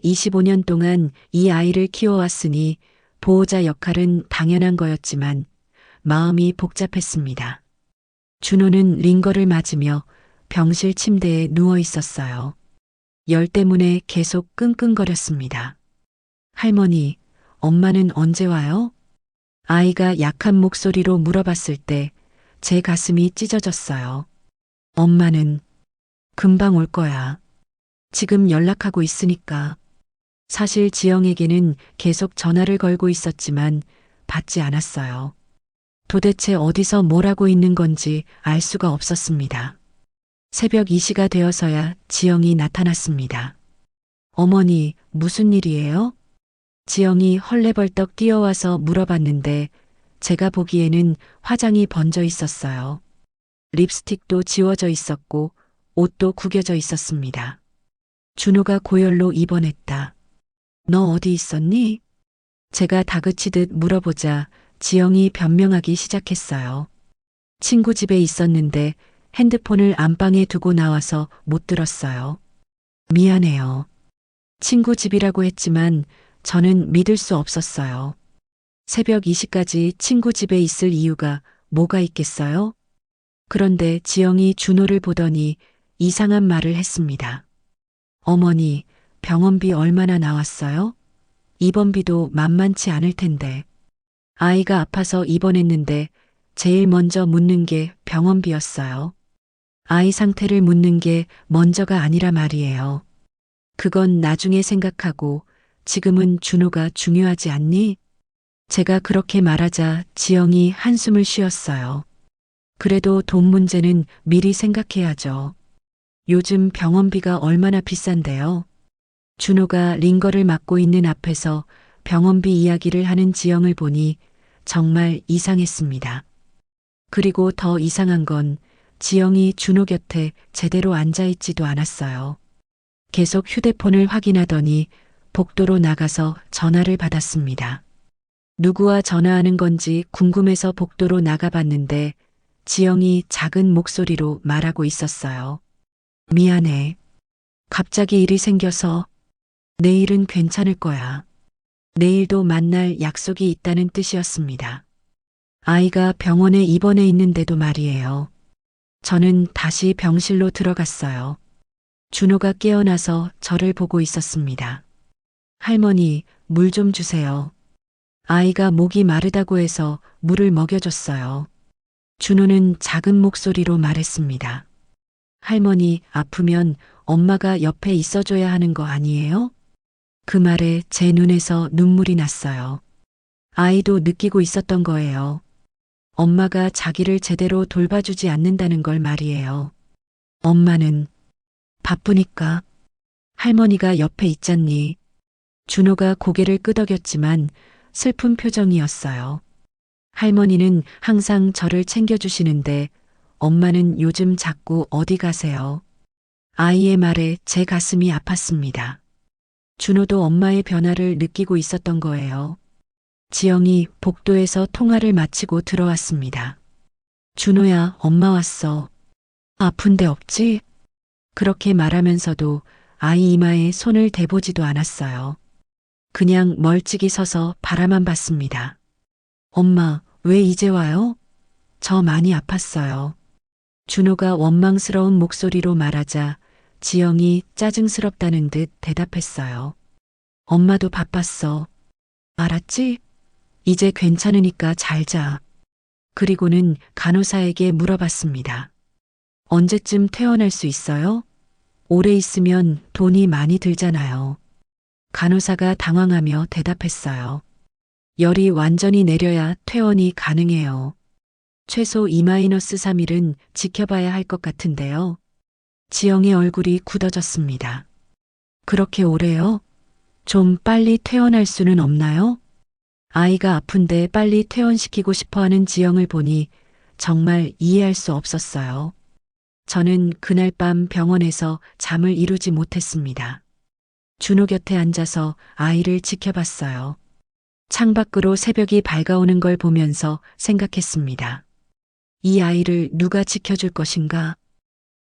25년 동안 이 아이를 키워왔으니 보호자 역할은 당연한 거였지만 마음이 복잡했습니다. 준호는 링거를 맞으며 병실 침대에 누워 있었어요. 열 때문에 계속 끙끙거렸습니다. 할머니, 엄마는 언제 와요? 아이가 약한 목소리로 물어봤을 때 제 가슴이 찢어졌어요. 엄마는 금방 올 거야. 지금 연락하고 있으니까. 사실 지영에게는 계속 전화를 걸고 있었지만 받지 않았어요. 도대체 어디서 뭘 하고 있는 건지 알 수가 없었습니다. 새벽 2시가 되어서야 지영이 나타났습니다. 어머니, 무슨 일이에요? 지영이 헐레벌떡 뛰어와서 물어봤는데 제가 보기에는 화장이 번져 있었어요. 립스틱도 지워져 있었고 옷도 구겨져 있었습니다. 준호가 고열로 입원했다. 너 어디 있었니? 제가 다그치듯 물어보자 지영이 변명하기 시작했어요. 친구 집에 있었는데 핸드폰을 안방에 두고 나와서 못 들었어요. 미안해요. 친구 집이라고 했지만 저는 믿을 수 없었어요. 새벽 2시까지 친구 집에 있을 이유가 뭐가 있겠어요? 그런데 지영이 준호를 보더니 이상한 말을 했습니다. 어머니, 병원비 얼마나 나왔어요? 입원비도 만만치 않을 텐데. 아이가 아파서 입원했는데 제일 먼저 묻는 게 병원비였어요. 아이 상태를 묻는 게 먼저가 아니라 말이에요. 그건 나중에 생각하고 지금은 준호가 중요하지 않니? 제가 그렇게 말하자 지영이 한숨을 쉬었어요. 그래도 돈 문제는 미리 생각해야죠. 요즘 병원비가 얼마나 비싼데요. 준호가 링거를 맞고 있는 앞에서 병원비 이야기를 하는 지영을 보니 정말 이상했습니다. 그리고 더 이상한 건 지영이 준호 곁에 제대로 앉아있지도 않았어요. 계속 휴대폰을 확인하더니 복도로 나가서 전화를 받았습니다. 누구와 전화하는 건지 궁금해서 복도로 나가봤는데 지영이 작은 목소리로 말하고 있었어요. 미안해. 갑자기 일이 생겨서 내일은 괜찮을 거야. 내일도 만날 약속이 있다는 뜻이었습니다. 아이가 병원에 입원해 있는데도 말이에요. 저는 다시 병실로 들어갔어요. 준호가 깨어나서 저를 보고 있었습니다. 할머니, 물 좀 주세요. 아이가 목이 마르다고 해서 물을 먹여줬어요. 준호는 작은 목소리로 말했습니다. 할머니, 아프면 엄마가 옆에 있어줘야 하는 거 아니에요? 그 말에 제 눈에서 눈물이 났어요. 아이도 느끼고 있었던 거예요. 엄마가 자기를 제대로 돌봐주지 않는다는 걸 말이에요. 엄마는 바쁘니까 할머니가 옆에 있잖니. 준호가 고개를 끄덕였지만 슬픈 표정이었어요. 할머니는 항상 저를 챙겨주시는데 엄마는 요즘 자꾸 어디 가세요? 아이의 말에 제 가슴이 아팠습니다. 준호도 엄마의 변화를 느끼고 있었던 거예요. 지영이 복도에서 통화를 마치고 들어왔습니다. 준호야, 엄마 왔어. 아픈 데 없지? 그렇게 말하면서도 아이 이마에 손을 대보지도 않았어요. 그냥 멀찍이 서서 바라만 봤습니다. 엄마, 왜 이제 와요? 저 많이 아팠어요. 준호가 원망스러운 목소리로 말하자 지영이 짜증스럽다는 듯 대답했어요. 엄마도 바빴어. 알았지? 이제 괜찮으니까 잘 자. 그리고는 간호사에게 물어봤습니다. 언제쯤 퇴원할 수 있어요? 오래 있으면 돈이 많이 들잖아요. 간호사가 당황하며 대답했어요. 열이 완전히 내려야 퇴원이 가능해요. 최소 2-3일은 지켜봐야 할 것 같은데요. 지영의 얼굴이 굳어졌습니다. 그렇게 오래요? 좀 빨리 퇴원할 수는 없나요? 아이가 아픈데 빨리 퇴원시키고 싶어 하는 지영을 보니 정말 이해할 수 없었어요. 저는 그날 밤 병원에서 잠을 이루지 못했습니다. 준호 곁에 앉아서 아이를 지켜봤어요. 창밖으로 새벽이 밝아오는 걸 보면서 생각했습니다. 이 아이를 누가 지켜줄 것인가?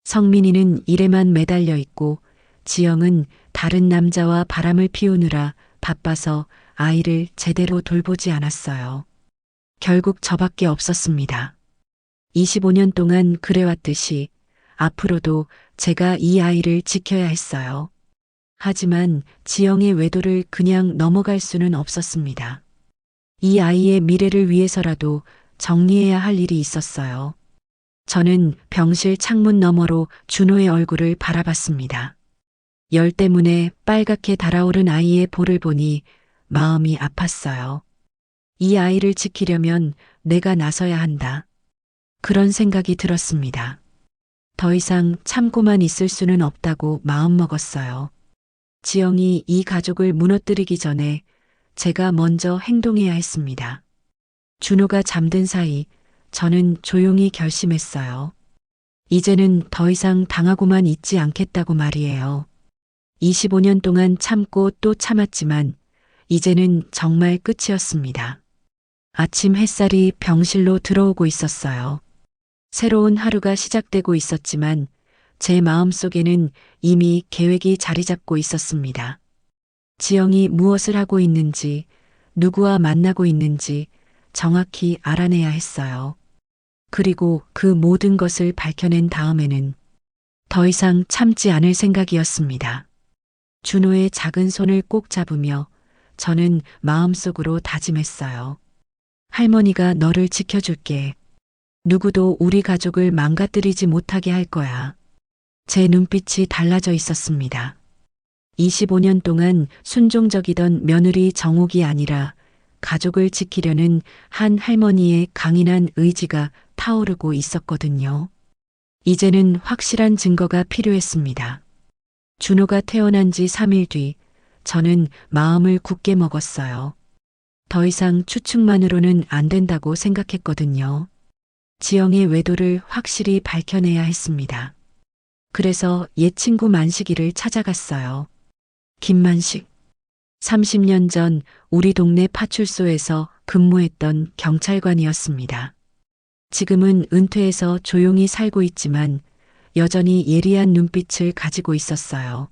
성민이는 일에만 매달려 있고 지영은 다른 남자와 바람을 피우느라 바빠서 아이를 제대로 돌보지 않았어요. 결국 저밖에 없었습니다. 25년 동안 그래왔듯이 앞으로도 제가 이 아이를 지켜야 했어요. 하지만 지영의 외도를 그냥 넘어갈 수는 없었습니다. 이 아이의 미래를 위해서라도 정리해야 할 일이 있었어요. 저는 병실 창문 너머로 준호의 얼굴을 바라봤습니다. 열 때문에 빨갛게 달아오른 아이의 볼을 보니 마음이 아팠어요. 이 아이를 지키려면 내가 나서야 한다. 그런 생각이 들었습니다. 더 이상 참고만 있을 수는 없다고 마음먹었어요. 지영이 이 가족을 무너뜨리기 전에 제가 먼저 행동해야 했습니다. 준호가 잠든 사이 저는 조용히 결심했어요. 이제는 더 이상 당하고만 있지 않겠다고 말이에요. 25년 동안 참고 또 참았지만 이제는 정말 끝이었습니다. 아침 햇살이 병실로 들어오고 있었어요. 새로운 하루가 시작되고 있었지만 제 마음속에는 이미 계획이 자리 잡고 있었습니다. 지영이 무엇을 하고 있는지, 누구와 만나고 있는지 정확히 알아내야 했어요. 그리고 그 모든 것을 밝혀낸 다음에는 더 이상 참지 않을 생각이었습니다. 준호의 작은 손을 꼭 잡으며 저는 마음속으로 다짐했어요. 할머니가 너를 지켜줄게. 누구도 우리 가족을 망가뜨리지 못하게 할 거야. 제 눈빛이 달라져 있었습니다. 25년 동안 순종적이던 며느리 정옥이 아니라 가족을 지키려는 한 할머니의 강인한 의지가 타오르고 있었거든요. 이제는 확실한 증거가 필요했습니다. 준호가 태어난 지 3일 뒤 저는 마음을 굳게 먹었어요. 더 이상 추측만으로는 안 된다고 생각했거든요. 지영의 외도를 확실히 밝혀내야 했습니다. 그래서 옛 친구 만식이를 찾아갔어요. 김만식. 30년 전 우리 동네 파출소에서 근무했던 경찰관이었습니다. 지금은 은퇴해서 조용히 살고 있지만 여전히 예리한 눈빛을 가지고 있었어요.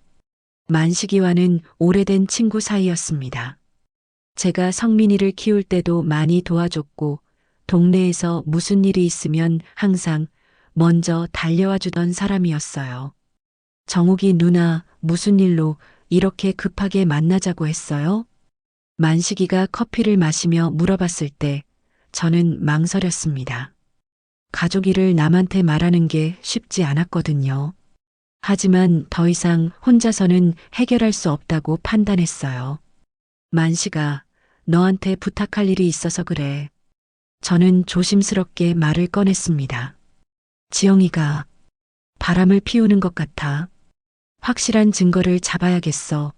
만식이와는 오래된 친구 사이였습니다. 제가 성민이를 키울 때도 많이 도와줬고 동네에서 무슨 일이 있으면 항상 먼저 달려와 주던 사람이었어요. 정욱이 누나 무슨 일로 이렇게 급하게 만나자고 했어요? 만식이가 커피를 마시며 물어봤을 때 저는 망설였습니다. 가족 일을 남한테 말하는 게 쉽지 않았거든요. 하지만 더 이상 혼자서는 해결할 수 없다고 판단했어요. 만식아, 너한테 부탁할 일이 있어서 그래. 저는 조심스럽게 말을 꺼냈습니다. 지영이가 바람을 피우는 것 같아. 확실한 증거를 잡아야겠어.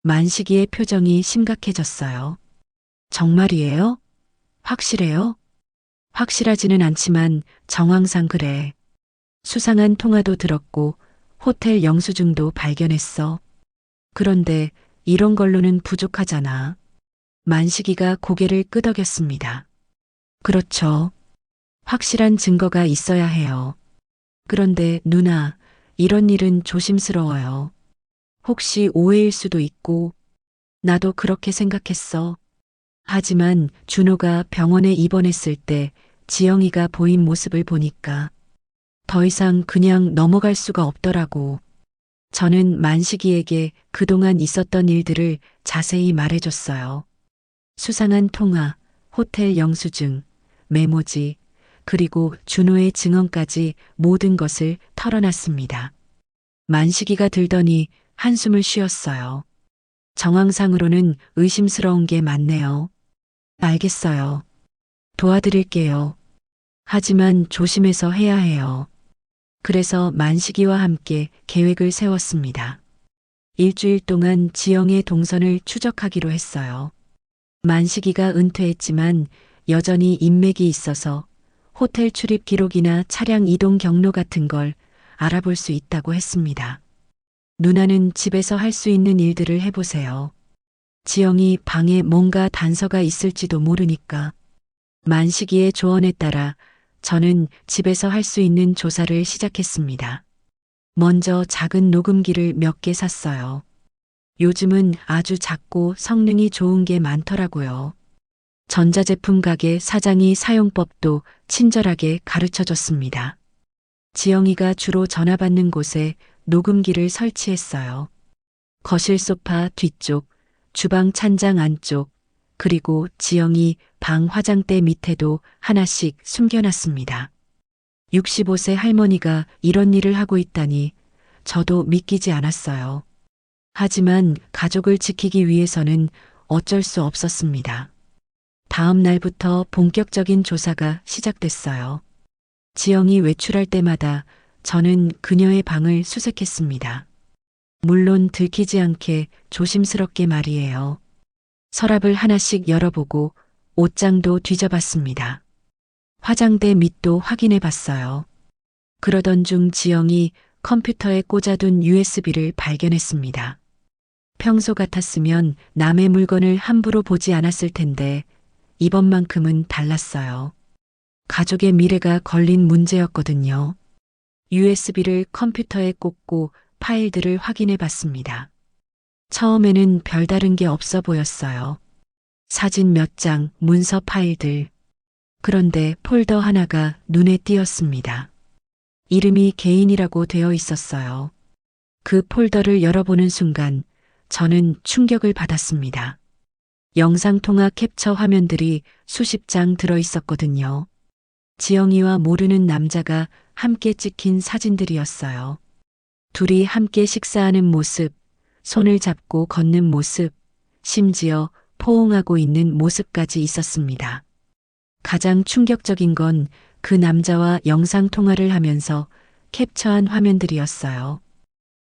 만식이의 표정이 심각해졌어요. 정말이에요? 확실해요? 확실하지는 않지만 정황상 그래. 수상한 통화도 들었고 호텔 영수증도 발견했어. 그런데 이런 걸로는 부족하잖아. 만식이가 고개를 끄덕였습니다. 그렇죠. 확실한 증거가 있어야 해요. 그런데 누나, 이런 일은 조심스러워요. 혹시 오해일 수도 있고, 나도 그렇게 생각했어. 하지만 준호가 병원에 입원했을 때 지영이가 보인 모습을 보니까 더 이상 그냥 넘어갈 수가 없더라고. 저는 만식이에게 그동안 있었던 일들을 자세히 말해줬어요. 수상한 통화, 호텔 영수증, 메모지, 그리고 준호의 증언까지 모든 것을 털어놨습니다. 만식이가 들더니 한숨을 쉬었어요. 정황상으로는 의심스러운 게 많네요. 알겠어요. 도와드릴게요. 하지만 조심해서 해야 해요. 그래서 만식이와 함께 계획을 세웠습니다. 일주일 동안 지영의 동선을 추적하기로 했어요. 만식이가 은퇴했지만 여전히 인맥이 있어서 호텔 출입 기록이나 차량 이동 경로 같은 걸 알아볼 수 있다고 했습니다. 누나는 집에서 할 수 있는 일들을 해보세요. 지영이 방에 뭔가 단서가 있을지도 모르니까. 만식이의 조언에 따라 저는 집에서 할 수 있는 조사를 시작했습니다. 먼저 작은 녹음기를 몇 개 샀어요. 요즘은 아주 작고 성능이 좋은 게 많더라고요. 전자제품 가게 사장이 사용법도 친절하게 가르쳐 줬습니다. 지영이가 주로 전화 받는 곳에 녹음기를 설치했어요. 거실 소파 뒤쪽, 주방 찬장 안쪽, 그리고 지영이 방 화장대 밑에도 하나씩 숨겨놨습니다. 65세 할머니가 이런 일을 하고 있다니 저도 믿기지 않았어요. 하지만 가족을 지키기 위해서는 어쩔 수 없었습니다. 다음 날부터 본격적인 조사가 시작됐어요. 지영이 외출할 때마다 저는 그녀의 방을 수색했습니다. 물론 들키지 않게 조심스럽게 말이에요. 서랍을 하나씩 열어보고 옷장도 뒤져봤습니다. 화장대 밑도 확인해 봤어요. 그러던 중 지영이 컴퓨터에 꽂아둔 USB를 발견했습니다. 평소 같았으면 남의 물건을 함부로 보지 않았을 텐데 이번만큼은 달랐어요. 가족의 미래가 걸린 문제였거든요. USB를 컴퓨터에 꽂고 파일들을 확인해 봤습니다. 처음에는 별다른 게 없어 보였어요. 사진 몇 장, 문서 파일들. 그런데 폴더 하나가 눈에 띄었습니다. 이름이 개인이라고 되어 있었어요. 그 폴더를 열어보는 순간 저는 충격을 받았습니다. 영상통화 캡처 화면들이 수십 장 들어 있었거든요. 지영이와 모르는 남자가 함께 찍힌 사진들이었어요. 둘이 함께 식사하는 모습, 손을 잡고 걷는 모습, 심지어 포옹하고 있는 모습까지 있었습니다. 가장 충격적인 건 그 남자와 영상 통화를 하면서 캡처한 화면들이었어요.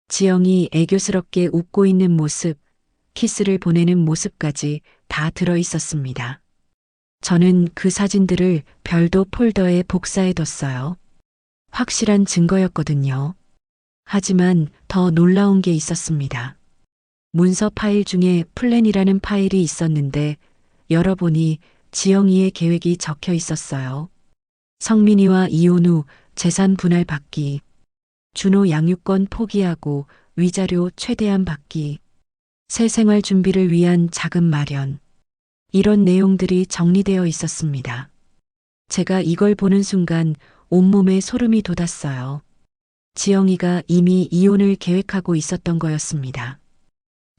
지영이 애교스럽게 웃고 있는 모습, 키스를 보내는 모습까지 다 들어 있었습니다. 저는 그 사진들을 별도 폴더에 복사해뒀어요. 확실한 증거였거든요. 하지만 더 놀라운 게 있었습니다. 문서 파일 중에 플랜이라는 파일이 있었는데 열어보니 지영이의 계획이 적혀 있었어요. 성민이와 이혼 후 재산 분할 받기, 준호 양육권 포기하고 위자료 최대한 받기, 새 생활 준비를 위한 자금 마련. 이런 내용들이 정리되어 있었습니다. 제가 이걸 보는 순간 온몸에 소름이 돋았어요. 지영이가 이미 이혼을 계획하고 있었던 거였습니다.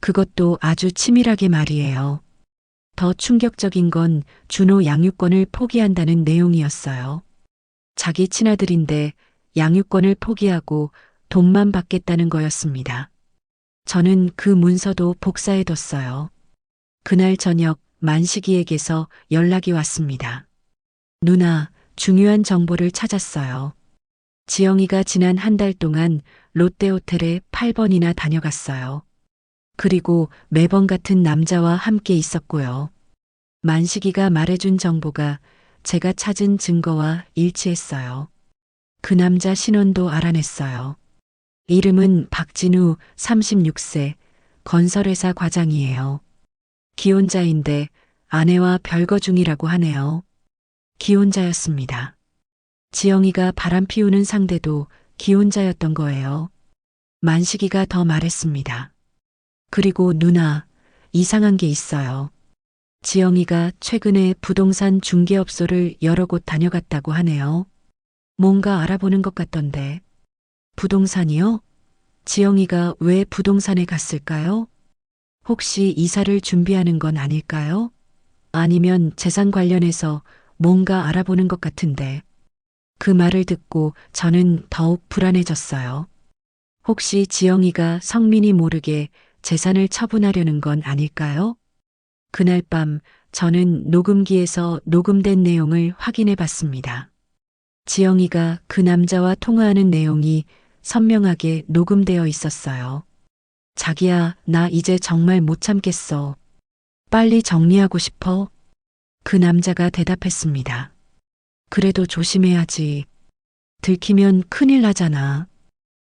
그것도 아주 치밀하게 말이에요. 더 충격적인 건 준호 양육권을 포기한다는 내용이었어요. 자기 친아들인데 양육권을 포기하고 돈만 받겠다는 거였습니다. 저는 그 문서도 복사해뒀어요. 그날 저녁 만식이에게서 연락이 왔습니다. 누나, 중요한 정보를 찾았어요. 지영이가 지난 한 달 동안 롯데호텔에 8번이나 다녀갔어요. 그리고 매번 같은 남자와 함께 있었고요. 만식이가 말해준 정보가 제가 찾은 증거와 일치했어요. 그 남자 신원도 알아냈어요. 이름은 박진우 36세, 건설회사 과장이에요. 기혼자인데 아내와 별거 중이라고 하네요. 기혼자였습니다. 지영이가 바람 피우는 상대도 기혼자였던 거예요. 만식이가 더 말했습니다. 그리고 누나, 이상한 게 있어요. 지영이가 최근에 부동산 중개업소를 여러 곳 다녀갔다고 하네요. 뭔가 알아보는 것 같던데. 부동산이요? 지영이가 왜 부동산에 갔을까요? 혹시 이사를 준비하는 건 아닐까요? 아니면 재산 관련해서 뭔가 알아보는 것 같은데. 그 말을 듣고 저는 더욱 불안해졌어요. 혹시 지영이가 성민이 모르게 재산을 처분하려는 건 아닐까요? 그날 밤 저는 녹음기에서 녹음된 내용을 확인해 봤습니다. 지영이가 그 남자와 통화하는 내용이 선명하게 녹음되어 있었어요. 자기야, 나 이제 정말 못 참겠어. 빨리 정리하고 싶어. 그 남자가 대답했습니다. 그래도 조심해야지. 들키면 큰일 나잖아.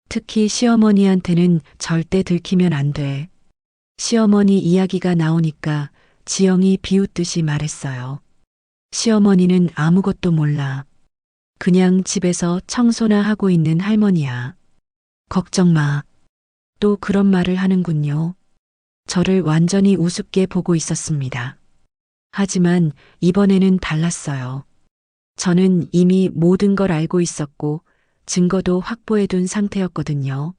특히 시어머니한테는 절대 들키면 안 돼. 시어머니 이야기가 나오니까 지영이 비웃듯이 말했어요. 시어머니는 아무것도 몰라. 그냥 집에서 청소나 하고 있는 할머니야. 걱정 마. 또 그런 말을 하는군요. 저를 완전히 우습게 보고 있었습니다. 하지만 이번에는 달랐어요. 저는 이미 모든 걸 알고 있었고 증거도 확보해둔 상태였거든요.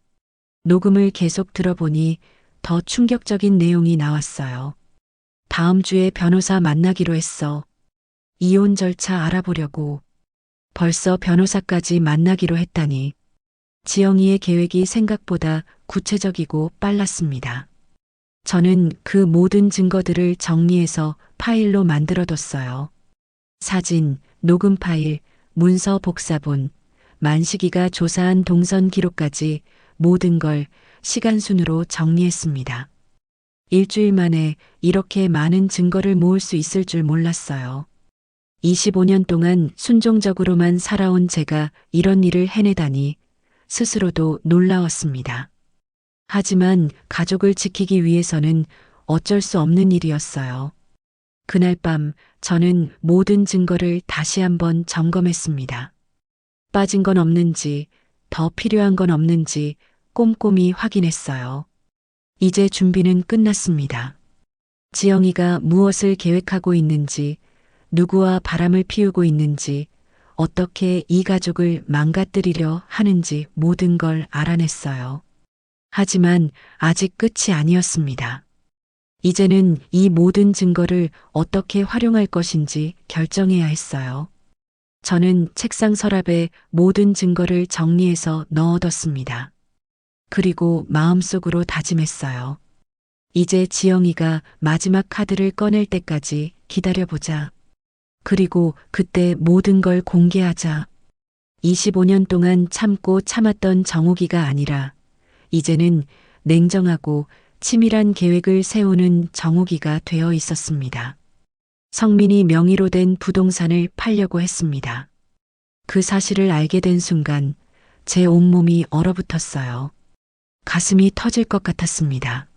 녹음을 계속 들어보니 더 충격적인 내용이 나왔어요. 다음 주에 변호사 만나기로 했어. 이혼 절차 알아보려고. 벌써 변호사까지 만나기로 했다니. 지영이의 계획이 생각보다 구체적이고 빨랐습니다. 저는 그 모든 증거들을 정리해서 파일로 만들어뒀어요. 사진, 녹음 파일, 문서 복사본, 만식이가 조사한 동선 기록까지 모든 걸 시간 순으로 정리했습니다. 일주일 만에 이렇게 많은 증거를 모을 수 있을 줄 몰랐어요. 25년 동안 순종적으로만 살아온 제가 이런 일을 해내다니 스스로도 놀라웠습니다. 하지만 가족을 지키기 위해서는 어쩔 수 없는 일이었어요. 그날 밤 저는 모든 증거를 다시 한번 점검했습니다. 빠진 건 없는지, 더 필요한 건 없는지 꼼꼼히 확인했어요. 이제 준비는 끝났습니다. 지영이가 무엇을 계획하고 있는지, 누구와 바람을 피우고 있는지, 어떻게 이 가족을 망가뜨리려 하는지 모든 걸 알아냈어요. 하지만 아직 끝이 아니었습니다. 이제는 이 모든 증거를 어떻게 활용할 것인지 결정해야 했어요. 저는 책상 서랍에 모든 증거를 정리해서 넣어뒀습니다. 그리고 마음속으로 다짐했어요. 이제 지영이가 마지막 카드를 꺼낼 때까지 기다려보자. 그리고 그때 모든 걸 공개하자. 25년 동안 참고 참았던 정욱이가 아니라 이제는 냉정하고 치밀한 계획을 세우는 정욱이가 되어 있었습니다. 성민이 명의로 된 부동산을 팔려고 했습니다. 그 사실을 알게 된 순간 제 온몸이 얼어붙었어요. 가슴이 터질 것 같았습니다.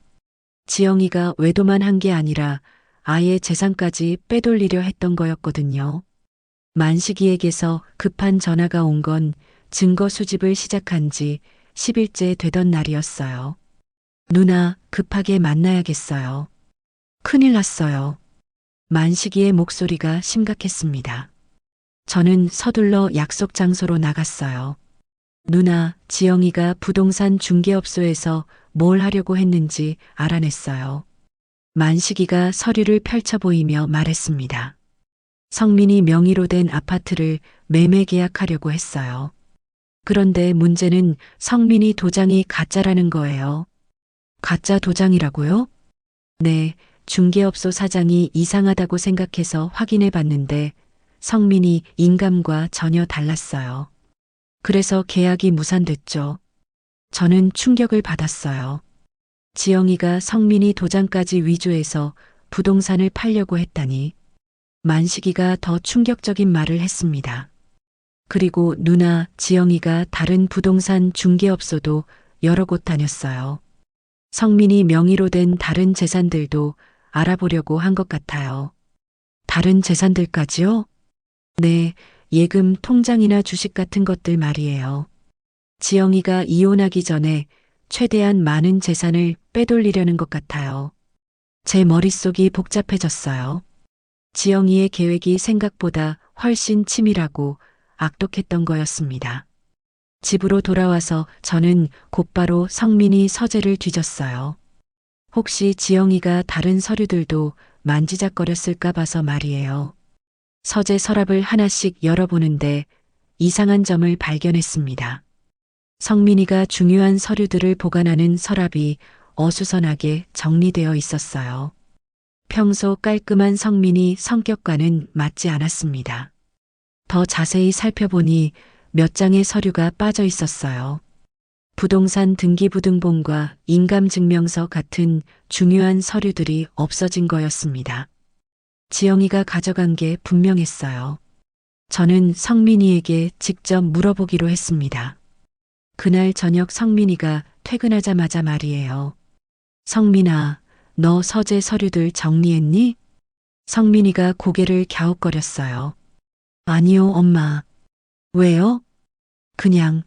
지영이가 외도만 한 게 아니라 아예 재산까지 빼돌리려 했던 거였거든요. 만식이에게서 급한 전화가 온 건 증거 수집을 시작한 지 10일째 되던 날이었어요. 누나, 급하게 만나야겠어요. 큰일 났어요. 만식이의 목소리가 심각했습니다. 저는 서둘러 약속 장소로 나갔어요. 누나, 지영이가 부동산 중개업소에서 뭘 하려고 했는지 알아냈어요. 만식이가 서류를 펼쳐 보이며 말했습니다. 성민이 명의로 된 아파트를 매매 계약하려고 했어요. 그런데 문제는 성민이 도장이 가짜라는 거예요. 가짜 도장이라고요? 네, 중개업소 사장이 이상하다고 생각해서 확인해 봤는데 성민이 인감과 전혀 달랐어요. 그래서 계약이 무산됐죠. 저는 충격을 받았어요. 지영이가 성민이 도장까지 위조해서 부동산을 팔려고 했다니. 만식이가 더 충격적인 말을 했습니다. 그리고 누나, 지영이가 다른 부동산 중개업소도 여러 곳 다녔어요. 성민이 명의로 된 다른 재산들도 알아보려고 한 것 같아요. 다른 재산들까지요? 네, 예금, 통장이나 주식 같은 것들 말이에요. 지영이가 이혼하기 전에 최대한 많은 재산을 빼돌리려는 것 같아요. 제 머릿속이 복잡해졌어요. 지영이의 계획이 생각보다 훨씬 치밀하고 악독했던 거였습니다. 집으로 돌아와서 저는 곧바로 성민이 서재를 뒤졌어요. 혹시 지영이가 다른 서류들도 만지작거렸을까 봐서 말이에요. 서재 서랍을 하나씩 열어보는데 이상한 점을 발견했습니다. 성민이가 중요한 서류들을 보관하는 서랍이 어수선하게 정리되어 있었어요. 평소 깔끔한 성민이 성격과는 맞지 않았습니다. 더 자세히 살펴보니 몇 장의 서류가 빠져 있었어요. 부동산 등기부등본과 인감증명서 같은 중요한 서류들이 없어진 거였습니다. 지영이가 가져간 게 분명했어요. 저는 성민이에게 직접 물어보기로 했습니다. 그날 저녁 성민이가 퇴근하자마자 말이에요. 성민아, 너 서재 서류들 정리했니? 성민이가 고개를 갸웃거렸어요. 아니요, 엄마. 왜요? 그냥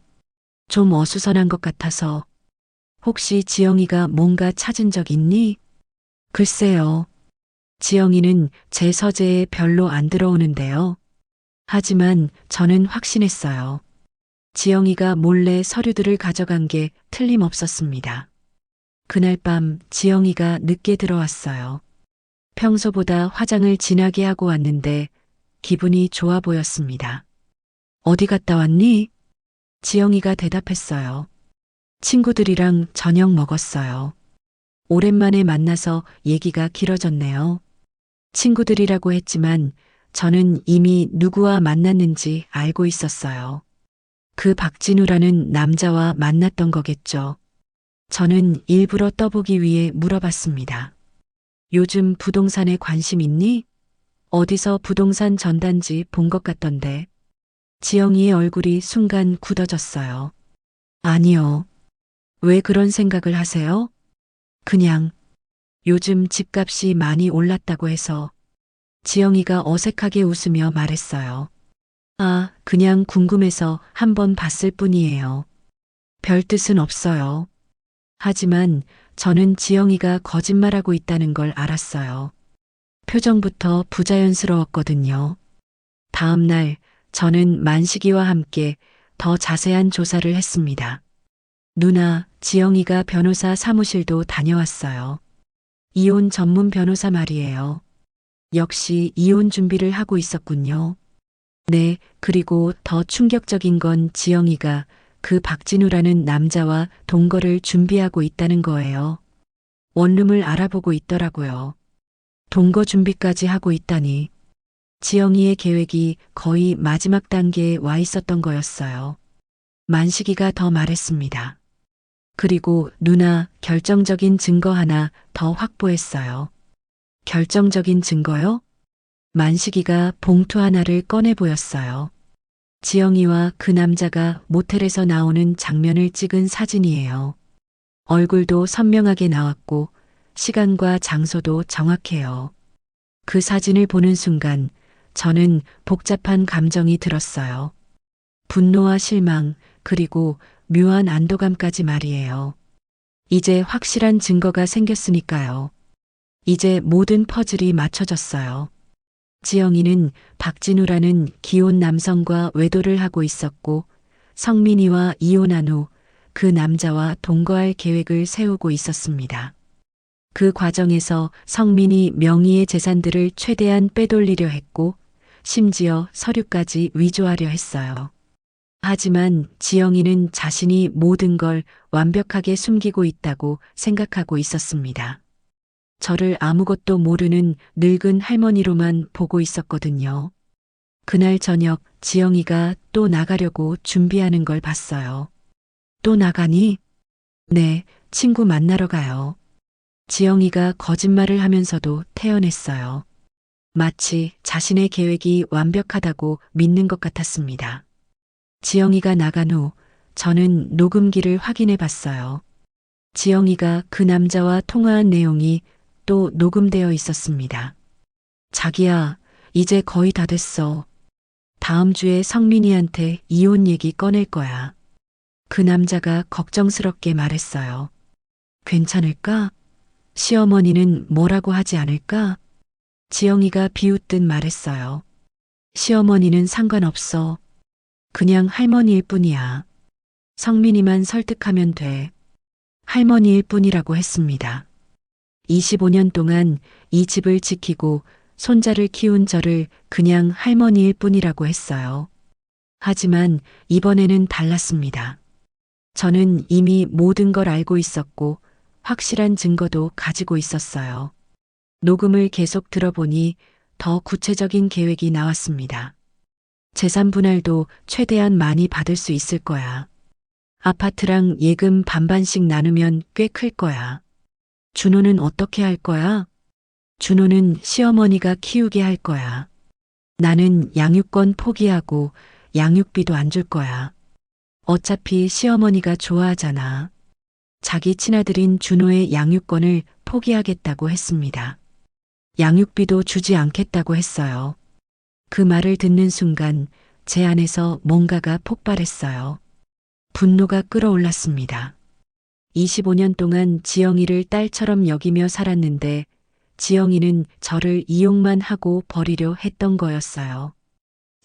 좀 어수선한 것 같아서. 혹시 지영이가 뭔가 찾은 적 있니? 글쎄요. 지영이는 제 서재에 별로 안 들어오는데요. 하지만 저는 확신했어요. 지영이가 몰래 서류들을 가져간 게 틀림없었습니다. 그날 밤 지영이가 늦게 들어왔어요. 평소보다 화장을 진하게 하고 왔는데 기분이 좋아 보였습니다. 어디 갔다 왔니? 지영이가 대답했어요. 친구들이랑 저녁 먹었어요. 오랜만에 만나서 얘기가 길어졌네요. 친구들이라고 했지만 저는 이미 누구와 만났는지 알고 있었어요. 그 박진우라는 남자와 만났던 거겠죠. 저는 일부러 떠보기 위해 물어봤습니다. 요즘 부동산에 관심 있니? 어디서 부동산 전단지 본 것 같던데. 지영이의 얼굴이 순간 굳어졌어요. 아니요. 왜 그런 생각을 하세요? 그냥 요즘 집값이 많이 올랐다고 해서. 지영이가 어색하게 웃으며 말했어요. 아, 그냥 궁금해서 한번 봤을 뿐이에요. 별 뜻은 없어요. 하지만 저는 지영이가 거짓말하고 있다는 걸 알았어요. 표정부터 부자연스러웠거든요. 다음 날 저는 만식이와 함께 더 자세한 조사를 했습니다. 누나, 지영이가 변호사 사무실도 다녀왔어요. 이혼 전문 변호사 말이에요. 역시 이혼 준비를 하고 있었군요. 네, 그리고 더 충격적인 건 지영이가 그 박진우라는 남자와 동거를 준비하고 있다는 거예요. 원룸을 알아보고 있더라고요. 동거 준비까지 하고 있다니. 지영이의 계획이 거의 마지막 단계에 와 있었던 거였어요. 만식이가 더 말했습니다. 그리고 누나, 결정적인 증거 하나 더 확보했어요. 결정적인 증거요? 만식이가 봉투 하나를 꺼내 보였어요. 지영이와 그 남자가 모텔에서 나오는 장면을 찍은 사진이에요. 얼굴도 선명하게 나왔고 시간과 장소도 정확해요. 그 사진을 보는 순간 저는 복잡한 감정이 들었어요. 분노와 실망, 그리고 묘한 안도감까지 말이에요. 이제 확실한 증거가 생겼으니까요. 이제 모든 퍼즐이 맞춰졌어요. 지영이는 박진우라는 기혼 남성과 외도를 하고 있었고 성민이와 이혼한 후 그 남자와 동거할 계획을 세우고 있었습니다. 그 과정에서 성민이 명의의 재산들을 최대한 빼돌리려 했고 심지어 서류까지 위조하려 했어요. 하지만 지영이는 자신이 모든 걸 완벽하게 숨기고 있다고 생각하고 있었습니다. 저를 아무것도 모르는 늙은 할머니로만 보고 있었거든요. 그날 저녁 지영이가 또 나가려고 준비하는 걸 봤어요. 또 나가니? 네, 친구 만나러 가요. 지영이가 거짓말을 하면서도 태연했어요. 마치 자신의 계획이 완벽하다고 믿는 것 같았습니다. 지영이가 나간 후 저는 녹음기를 확인해 봤어요. 지영이가 그 남자와 통화한 내용이 또 녹음되어 있었습니다. 자기야, 이제 거의 다 됐어. 다음 주에 성민이한테 이혼 얘기 꺼낼 거야. 그 남자가 걱정스럽게 말했어요. 괜찮을까? 시어머니는 뭐라고 하지 않을까? 지영이가 비웃듯 말했어요. 시어머니는 상관없어. 그냥 할머니일 뿐이야. 성민이만 설득하면 돼. 할머니일 뿐이라고 했습니다. 25년 동안 이 집을 지키고 손자를 키운 저를 그냥 할머니일 뿐이라고 했어요. 하지만 이번에는 달랐습니다. 저는 이미 모든 걸 알고 있었고 확실한 증거도 가지고 있었어요. 녹음을 계속 들어보니 더 구체적인 계획이 나왔습니다. 재산 분할도 최대한 많이 받을 수 있을 거야. 아파트랑 예금 반반씩 나누면 꽤 클 거야. 준호는 어떻게 할 거야? 준호는 시어머니가 키우게 할 거야. 나는 양육권 포기하고 양육비도 안 줄 거야. 어차피 시어머니가 좋아하잖아. 자기 친아들인 준호의 양육권을 포기하겠다고 했습니다. 양육비도 주지 않겠다고 했어요. 그 말을 듣는 순간 제 안에서 뭔가가 폭발했어요. 분노가 끓어올랐습니다. 25년 동안 지영이를 딸처럼 여기며 살았는데 지영이는 저를 이용만 하고 버리려 했던 거였어요.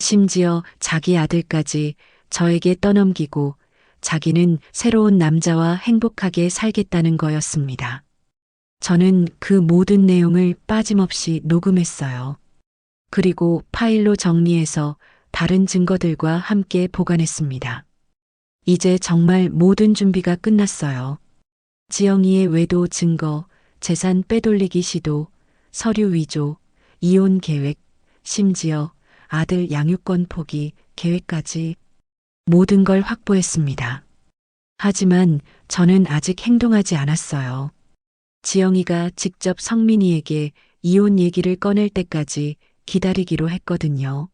심지어 자기 아들까지 저에게 떠넘기고 자기는 새로운 남자와 행복하게 살겠다는 거였습니다. 저는 그 모든 내용을 빠짐없이 녹음했어요. 그리고 파일로 정리해서 다른 증거들과 함께 보관했습니다. 이제 정말 모든 준비가 끝났어요. 지영이의 외도 증거, 재산 빼돌리기 시도, 서류 위조, 이혼 계획, 심지어 아들 양육권 포기 계획까지 모든 걸 확보했습니다. 하지만 저는 아직 행동하지 않았어요. 지영이가 직접 성민이에게 이혼 얘기를 꺼낼 때까지 기다리기로 했거든요.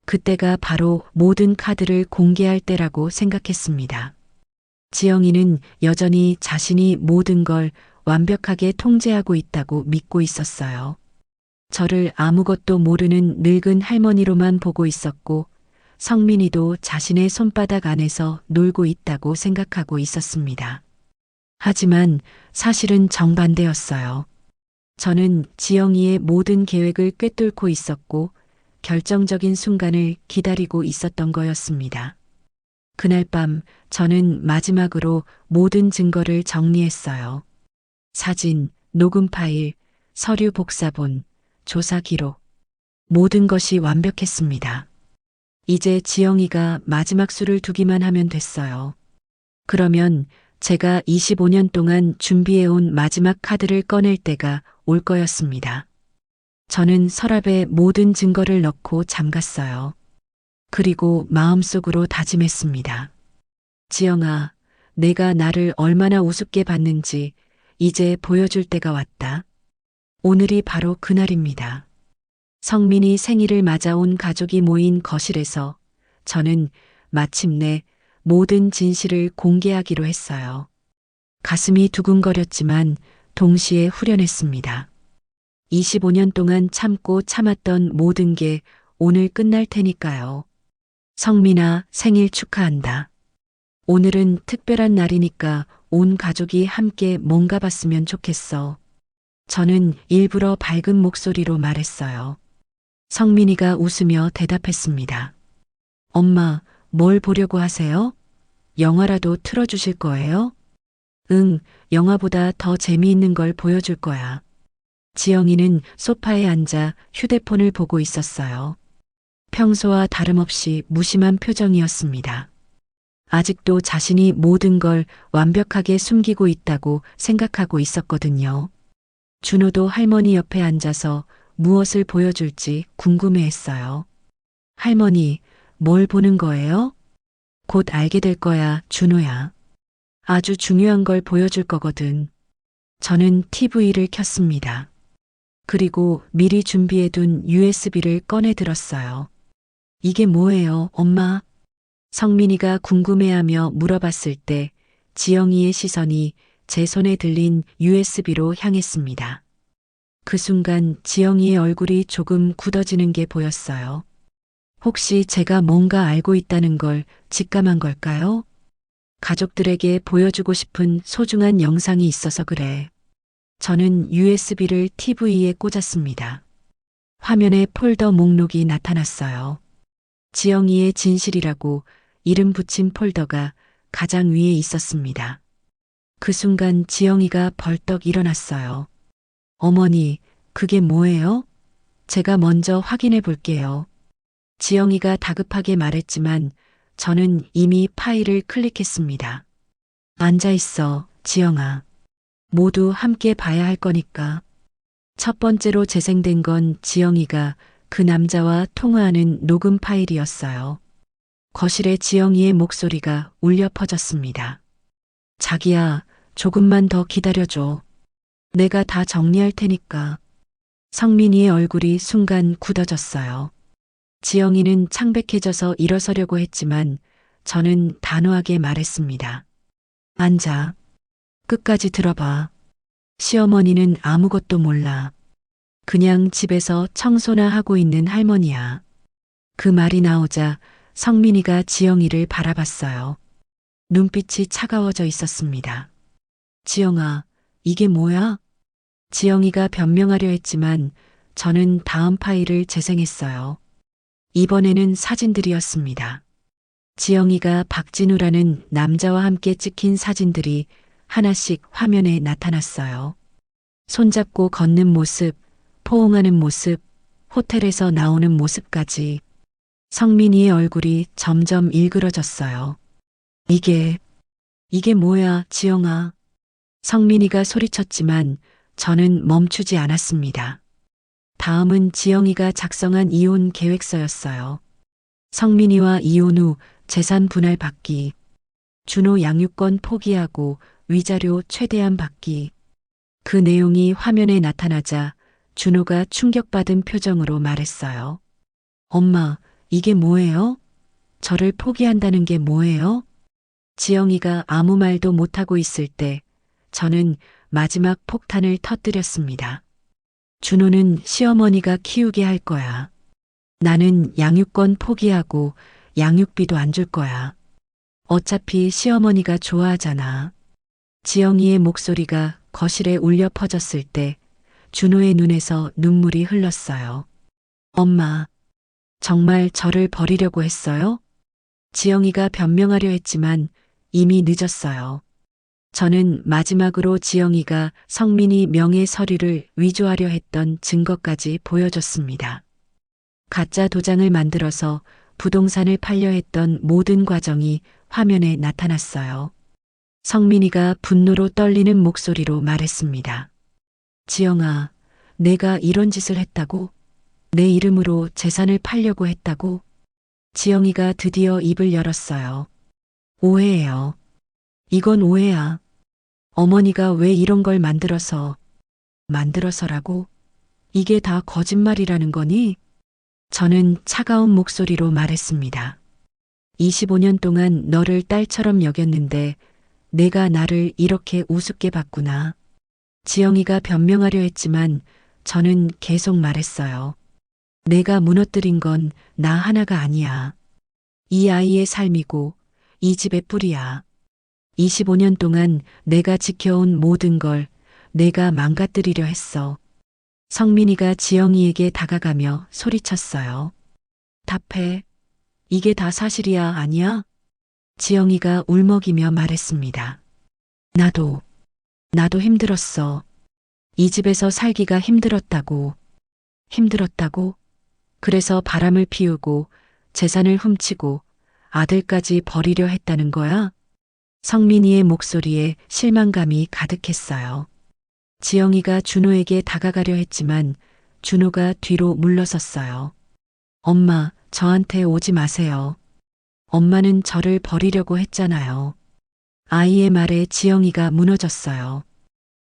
그때가 바로 모든 카드를 공개할 때라고 생각했습니다. 지영이는 여전히 자신이 모든 걸 완벽하게 통제하고 있다고 믿고 있었어요. 저를 아무것도 모르는 늙은 할머니로만 보고 있었고 성민이도 자신의 손바닥 안에서 놀고 있다고 생각하고 있었습니다. 하지만 사실은 정반대였어요. 저는 지영이의 모든 계획을 꿰뚫고 있었고 결정적인 순간을 기다리고 있었던 거였습니다. 그날 밤 저는 마지막으로 모든 증거를 정리했어요. 사진, 녹음 파일, 서류 복사본, 조사 기록. 모든 것이 완벽했습니다. 이제 지영이가 마지막 수를 두기만 하면 됐어요. 그러면 제가 25년 동안 준비해온 마지막 카드를 꺼낼 때가 올 거였습니다. 저는 서랍에 모든 증거를 넣고 잠갔어요. 그리고 마음속으로 다짐했습니다. 지영아, 내가 나를 얼마나 우습게 봤는지 이제 보여줄 때가 왔다. 오늘이 바로 그날입니다. 성민이 생일을 맞아 온 가족이 모인 거실에서 저는 마침내 모든 진실을 공개하기로 했어요. 가슴이 두근거렸지만 동시에 후련했습니다. 25년 동안 참고 참았던 모든 게 오늘 끝날 테니까요. 성민아, 생일 축하한다. 오늘은 특별한 날이니까 온 가족이 함께 뭔가 봤으면 좋겠어. 저는 일부러 밝은 목소리로 말했어요. 성민이가 웃으며 대답했습니다. 엄마, 뭘 보려고 하세요? 영화라도 틀어주실 거예요? 응, 영화보다 더 재미있는 걸 보여줄 거야. 지영이는 소파에 앉아 휴대폰을 보고 있었어요. 평소와 다름없이 무심한 표정이었습니다. 아직도 자신이 모든 걸 완벽하게 숨기고 있다고 생각하고 있었거든요. 준호도 할머니 옆에 앉아서 무엇을 보여줄지 궁금해했어요. 할머니, 뭘 보는 거예요? 곧 알게 될 거야, 준호야. 아주 중요한 걸 보여줄 거거든. 저는 TV를 켰습니다. 그리고 미리 준비해둔 USB를 꺼내 들었어요. 이게 뭐예요, 엄마? 성민이가 궁금해하며 물어봤을 때 지영이의 시선이 제 손에 들린 USB로 향했습니다. 그 순간 지영이의 얼굴이 조금 굳어지는 게 보였어요. 혹시 제가 뭔가 알고 있다는 걸 직감한 걸까요? 가족들에게 보여주고 싶은 소중한 영상이 있어서 그래. 저는 USB를 TV에 꽂았습니다. 화면에 폴더 목록이 나타났어요. 지영이의 진실이라고 이름 붙인 폴더가 가장 위에 있었습니다. 그 순간 지영이가 벌떡 일어났어요. 어머니, 그게 뭐예요? 제가 먼저 확인해 볼게요. 지영이가 다급하게 말했지만 저는 이미 파일을 클릭했습니다. 앉아 있어, 지영아. 모두 함께 봐야 할 거니까. 첫 번째로 재생된 건 지영이가 그 남자와 통화하는 녹음 파일이었어요. 거실에 지영이의 목소리가 울려 퍼졌습니다. 자기야, 조금만 더 기다려줘. 내가 다 정리할 테니까. 성민이의 얼굴이 순간 굳어졌어요. 지영이는 창백해져서 일어서려고 했지만 저는 단호하게 말했습니다. 앉아. 끝까지 들어봐. 시어머니는 아무것도 몰라. 그냥 집에서 청소나 하고 있는 할머니야. 그 말이 나오자 성민이가 지영이를 바라봤어요. 눈빛이 차가워져 있었습니다. 지영아, 이게 뭐야? 지영이가 변명하려 했지만 저는 다음 파일을 재생했어요. 이번에는 사진들이었습니다. 지영이가 박진우라는 남자와 함께 찍힌 사진들이 하나씩 화면에 나타났어요. 손잡고 걷는 모습, 포옹하는 모습, 호텔에서 나오는 모습까지. 성민이의 얼굴이 점점 일그러졌어요. 이게 뭐야, 지영아. 성민이가 소리쳤지만 저는 멈추지 않았습니다. 다음은 지영이가 작성한 이혼 계획서였어요. 성민이와 이혼 후 재산 분할 받기, 준호 양육권 포기하고 위자료 최대한 받기. 그 내용이 화면에 나타나자 준호가 충격받은 표정으로 말했어요. 엄마, 이게 뭐예요? 저를 포기한다는 게 뭐예요? 지영이가 아무 말도 못하고 있을 때 저는 마지막 폭탄을 터뜨렸습니다. 준호는 시어머니가 키우게 할 거야. 나는 양육권 포기하고 양육비도 안 줄 거야. 어차피 시어머니가 좋아하잖아. 지영이의 목소리가 거실에 울려 퍼졌을 때 준호의 눈에서 눈물이 흘렀어요. 엄마, 정말 저를 버리려고 했어요? 지영이가 변명하려 했지만 이미 늦었어요. 저는 마지막으로 지영이가 성민이 명예 서류를 위조하려 했던 증거까지 보여줬습니다. 가짜 도장을 만들어서 부동산을 팔려 했던 모든 과정이 화면에 나타났어요. 성민이가 분노로 떨리는 목소리로 말했습니다. 지영아, 내가 이런 짓을 했다고? 내 이름으로 재산을 팔려고 했다고? 지영이가 드디어 입을 열었어요. 오해예요. 이건 오해야. 어머니가 왜 이런 걸 만들어서라고? 이게 다 거짓말이라는 거니? 저는 차가운 목소리로 말했습니다. 25년 동안 너를 딸처럼 여겼는데 내가 나를 이렇게 우습게 봤구나. 지영이가 변명하려 했지만 저는 계속 말했어요. 내가 무너뜨린 건 나 하나가 아니야. 이 아이의 삶이고 이 집의 뿌리야. 25년 동안 내가 지켜온 모든 걸 내가 망가뜨리려 했어. 성민이가 지영이에게 다가가며 소리쳤어요. 답해. 이게 다 사실이야, 아니야? 지영이가 울먹이며 말했습니다. 나도 힘들었어. 이 집에서 살기가 힘들었다고. 그래서 바람을 피우고 재산을 훔치고 아들까지 버리려 했다는 거야? 성민이의 목소리에 실망감이 가득했어요. 지영이가 준호에게 다가가려 했지만 준호가 뒤로 물러섰어요. 엄마, 저한테 오지 마세요. 엄마는 저를 버리려고 했잖아요. 아이의 말에 지영이가 무너졌어요.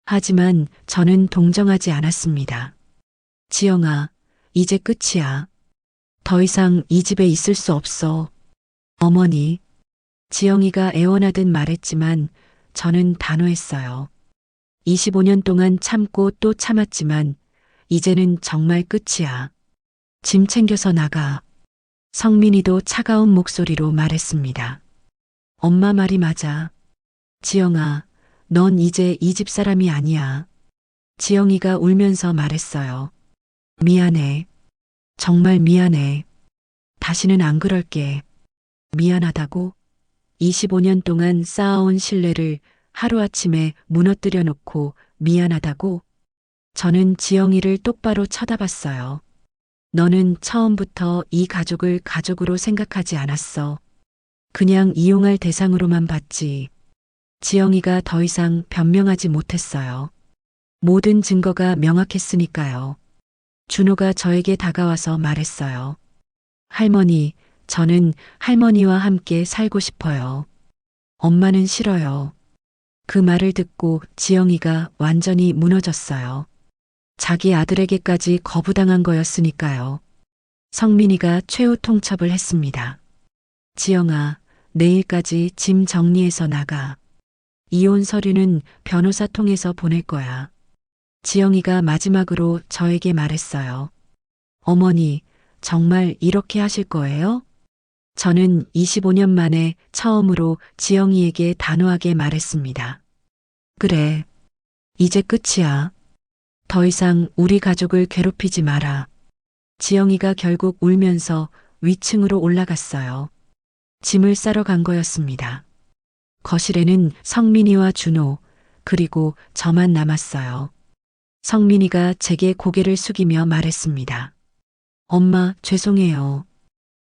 하지만 저는 동정하지 않았습니다. 지영아, 이제 끝이야. 더 이상 이 집에 있을 수 없어. 어머니. 지영이가 애원하듯 말했지만 저는 단호했어요. 25년 동안 참고 또 참았지만 이제는 정말 끝이야. 짐 챙겨서 나가. 성민이도 차가운 목소리로 말했습니다. 엄마 말이 맞아. 지영아, 넌 이제 이 집 사람이 아니야. 지영이가 울면서 말했어요. 미안해. 정말 미안해. 다시는 안 그럴게. 미안하다고? 25년 동안 쌓아온 신뢰를 하루아침에 무너뜨려 놓고 미안하다고? 저는 지영이를 똑바로 쳐다봤어요. 너는 처음부터 이 가족을 가족으로 생각하지 않았어. 그냥 이용할 대상으로만 봤지. 지영이가 더 이상 변명하지 못했어요. 모든 증거가 명확했으니까요. 준호가 저에게 다가와서 말했어요. 할머니, 저는 할머니와 함께 살고 싶어요. 엄마는 싫어요. 그 말을 듣고 지영이가 완전히 무너졌어요. 자기 아들에게까지 거부당한 거였으니까요. 성민이가 최후 통첩을 했습니다. 지영아, 내일까지 짐 정리해서 나가. 이혼 서류는 변호사 통해서 보낼 거야. 지영이가 마지막으로 저에게 말했어요. 어머니, 정말 이렇게 하실 거예요? 저는 25년 만에 처음으로 지영이에게 단호하게 말했습니다. 그래, 이제 끝이야. 더 이상 우리 가족을 괴롭히지 마라. 지영이가 결국 울면서 위층으로 올라갔어요. 짐을 싸러 간 거였습니다. 거실에는 성민이와 준호, 그리고 저만 남았어요. 성민이가 제게 고개를 숙이며 말했습니다. 엄마, 죄송해요.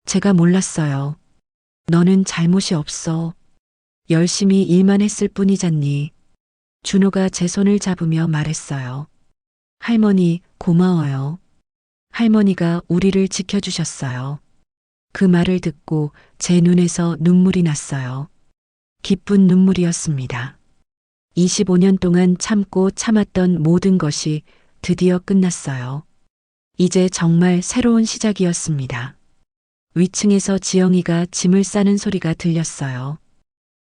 제가 몰랐어요. 너는 잘못이 없어. 열심히 일만 했을 뿐이잖니. 준호가 제 손을 잡으며 말했어요. 할머니, 고마워요. 할머니가 우리를 지켜주셨어요. 그 말을 듣고 제 눈에서 눈물이 났어요. 기쁜 눈물이었습니다. 25년 동안 참고 참았던 모든 것이 드디어 끝났어요. 이제 정말 새로운 시작이었습니다. 위층에서 지영이가 짐을 싸는 소리가 들렸어요.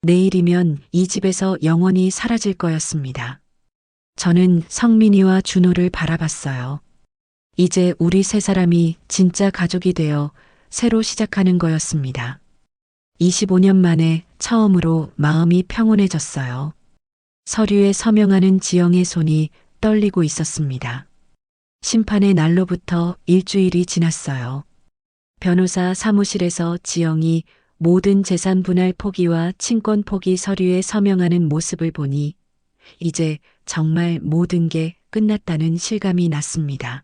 내일이면 이 집에서 영원히 사라질 거였습니다. 저는 성민이와 준호를 바라봤어요. 이제 우리 세 사람이 진짜 가족이 되어 새로 시작하는 거였습니다. 25년 만에 처음으로 마음이 평온해졌어요. 서류에 서명하는 지영의 손이 떨리고 있었습니다. 심판의 날로부터 일주일이 지났어요. 변호사 사무실에서 지영이 모든 재산 분할 포기와 친권 포기 서류에 서명하는 모습을 보니 이제 정말 모든 게 끝났다는 실감이 났습니다.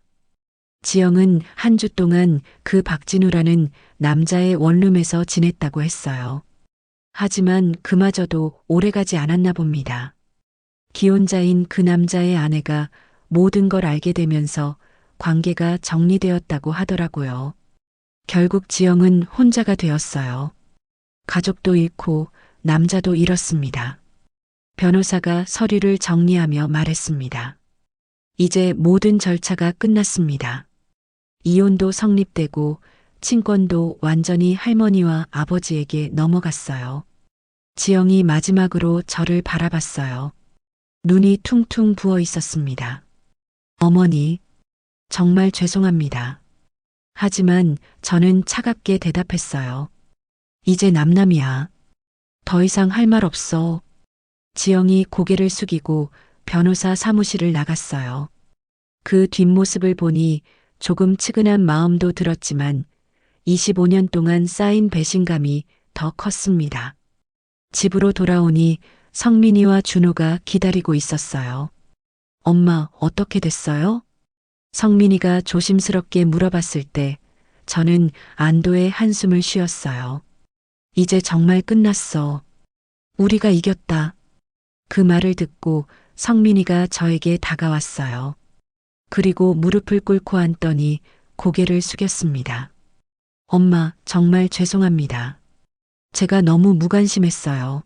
지영은 한 주 동안 그 박진우라는 남자의 원룸에서 지냈다고 했어요. 하지만 그마저도 오래가지 않았나 봅니다. 기혼자인 그 남자의 아내가 모든 걸 알게 되면서 관계가 정리되었다고 하더라고요. 결국 지영은 혼자가 되었어요. 가족도 잃고 남자도 잃었습니다. 변호사가 서류를 정리하며 말했습니다. 이제 모든 절차가 끝났습니다. 이혼도 성립되고 친권도 완전히 할머니와 아버지에게 넘어갔어요. 지영이 마지막으로 저를 바라봤어요. 눈이 퉁퉁 부어 있었습니다. 어머니, 정말 죄송합니다. 하지만 저는 차갑게 대답했어요. 이제 남남이야. 더 이상 할 말 없어. 지영이 고개를 숙이고 변호사 사무실을 나갔어요. 그 뒷모습을 보니 조금 측은한 마음도 들었지만 25년 동안 쌓인 배신감이 더 컸습니다. 집으로 돌아오니 성민이와 준호가 기다리고 있었어요. 엄마, 어떻게 됐어요? 성민이가 조심스럽게 물어봤을 때 저는 안도의 한숨을 쉬었어요. 이제 정말 끝났어. 우리가 이겼다. 그 말을 듣고 성민이가 저에게 다가왔어요. 그리고 무릎을 꿇고 앉더니 고개를 숙였습니다. 엄마, 정말 죄송합니다. 제가 너무 무관심했어요.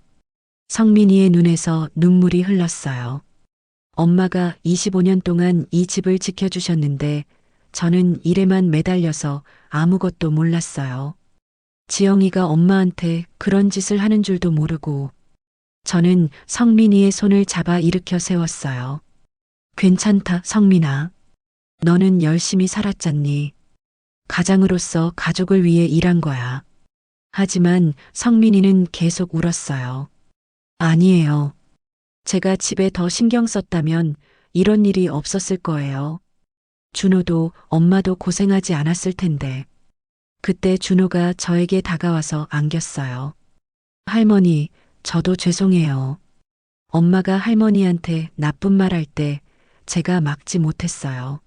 성민이의 눈에서 눈물이 흘렀어요. 엄마가 25년 동안 이 집을 지켜주셨는데 저는 일에만 매달려서 아무것도 몰랐어요. 지영이가 엄마한테 그런 짓을 하는 줄도 모르고 저는 성민이의 손을 잡아 일으켜 세웠어요. 괜찮다, 성민아. 너는 열심히 살았잖니. 가장으로서 가족을 위해 일한 거야. 하지만 성민이는 계속 울었어요. 아니에요. 제가 집에 더 신경 썼다면 이런 일이 없었을 거예요. 준호도 엄마도 고생하지 않았을 텐데. 그때 준호가 저에게 다가와서 안겼어요. 할머니, 저도 죄송해요. 엄마가 할머니한테 나쁜 말 할 때 제가 막지 못했어요.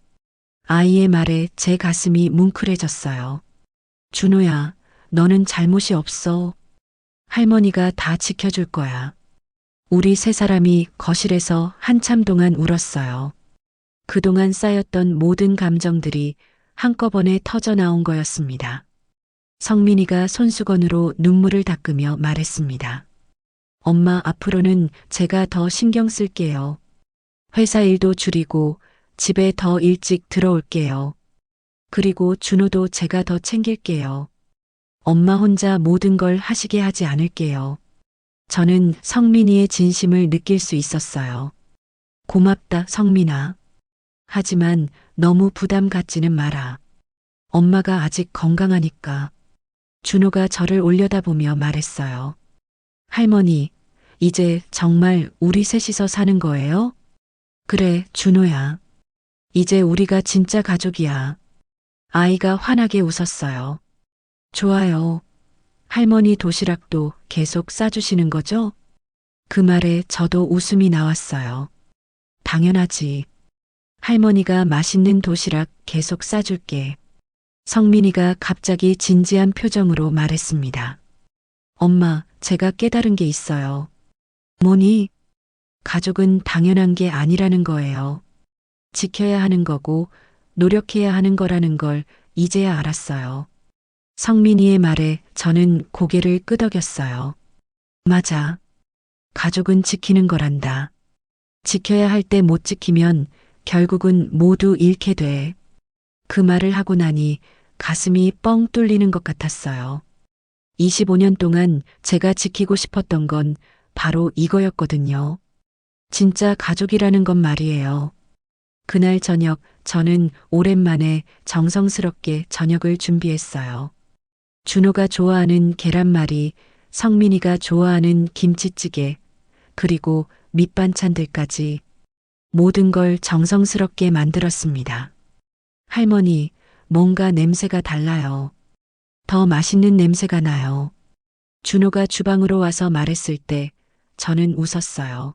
아이의 말에 제 가슴이 뭉클해졌어요. 준호야, 너는 잘못이 없어. 할머니가 다 지켜줄 거야. 우리 세 사람이 거실에서 한참 동안 울었어요. 그동안 쌓였던 모든 감정들이 한꺼번에 터져 나온 거였습니다. 성민이가 손수건으로 눈물을 닦으며 말했습니다. 엄마, 앞으로는 제가 더 신경 쓸게요. 회사 일도 줄이고 집에 더 일찍 들어올게요. 그리고 준호도 제가 더 챙길게요. 엄마 혼자 모든 걸 하시게 하지 않을게요. 저는 성민이의 진심을 느낄 수 있었어요. 고맙다, 성민아. 하지만 너무 부담 갖지는 마라. 엄마가 아직 건강하니까. 준호가 저를 올려다보며 말했어요. 할머니, 이제 정말 우리 셋이서 사는 거예요? 그래, 준호야. 이제 우리가 진짜 가족이야. 아이가 환하게 웃었어요. 좋아요. 할머니 도시락도 계속 싸주시는 거죠? 그 말에 저도 웃음이 나왔어요. 당연하지. 할머니가 맛있는 도시락 계속 싸줄게. 성민이가 갑자기 진지한 표정으로 말했습니다. 엄마, 제가 깨달은 게 있어요. 뭐니? 가족은 당연한 게 아니라는 거예요. 지켜야 하는 거고 노력해야 하는 거라는 걸 이제야 알았어요. 성민이의 말에 저는 고개를 끄덕였어요. 맞아. 가족은 지키는 거란다. 지켜야 할 때 못 지키면 결국은 모두 잃게 돼. 그 말을 하고 나니 가슴이 뻥 뚫리는 것 같았어요. 25년 동안 제가 지키고 싶었던 건 바로 이거였거든요. 진짜 가족이라는 건 말이에요. 그날 저녁 저는 오랜만에 정성스럽게 저녁을 준비했어요. 준호가 좋아하는 계란말이, 성민이가 좋아하는 김치찌개, 그리고 밑반찬들까지 모든 걸 정성스럽게 만들었습니다. 할머니, 뭔가 냄새가 달라요. 더 맛있는 냄새가 나요. 준호가 주방으로 와서 말했을 때 저는 웃었어요.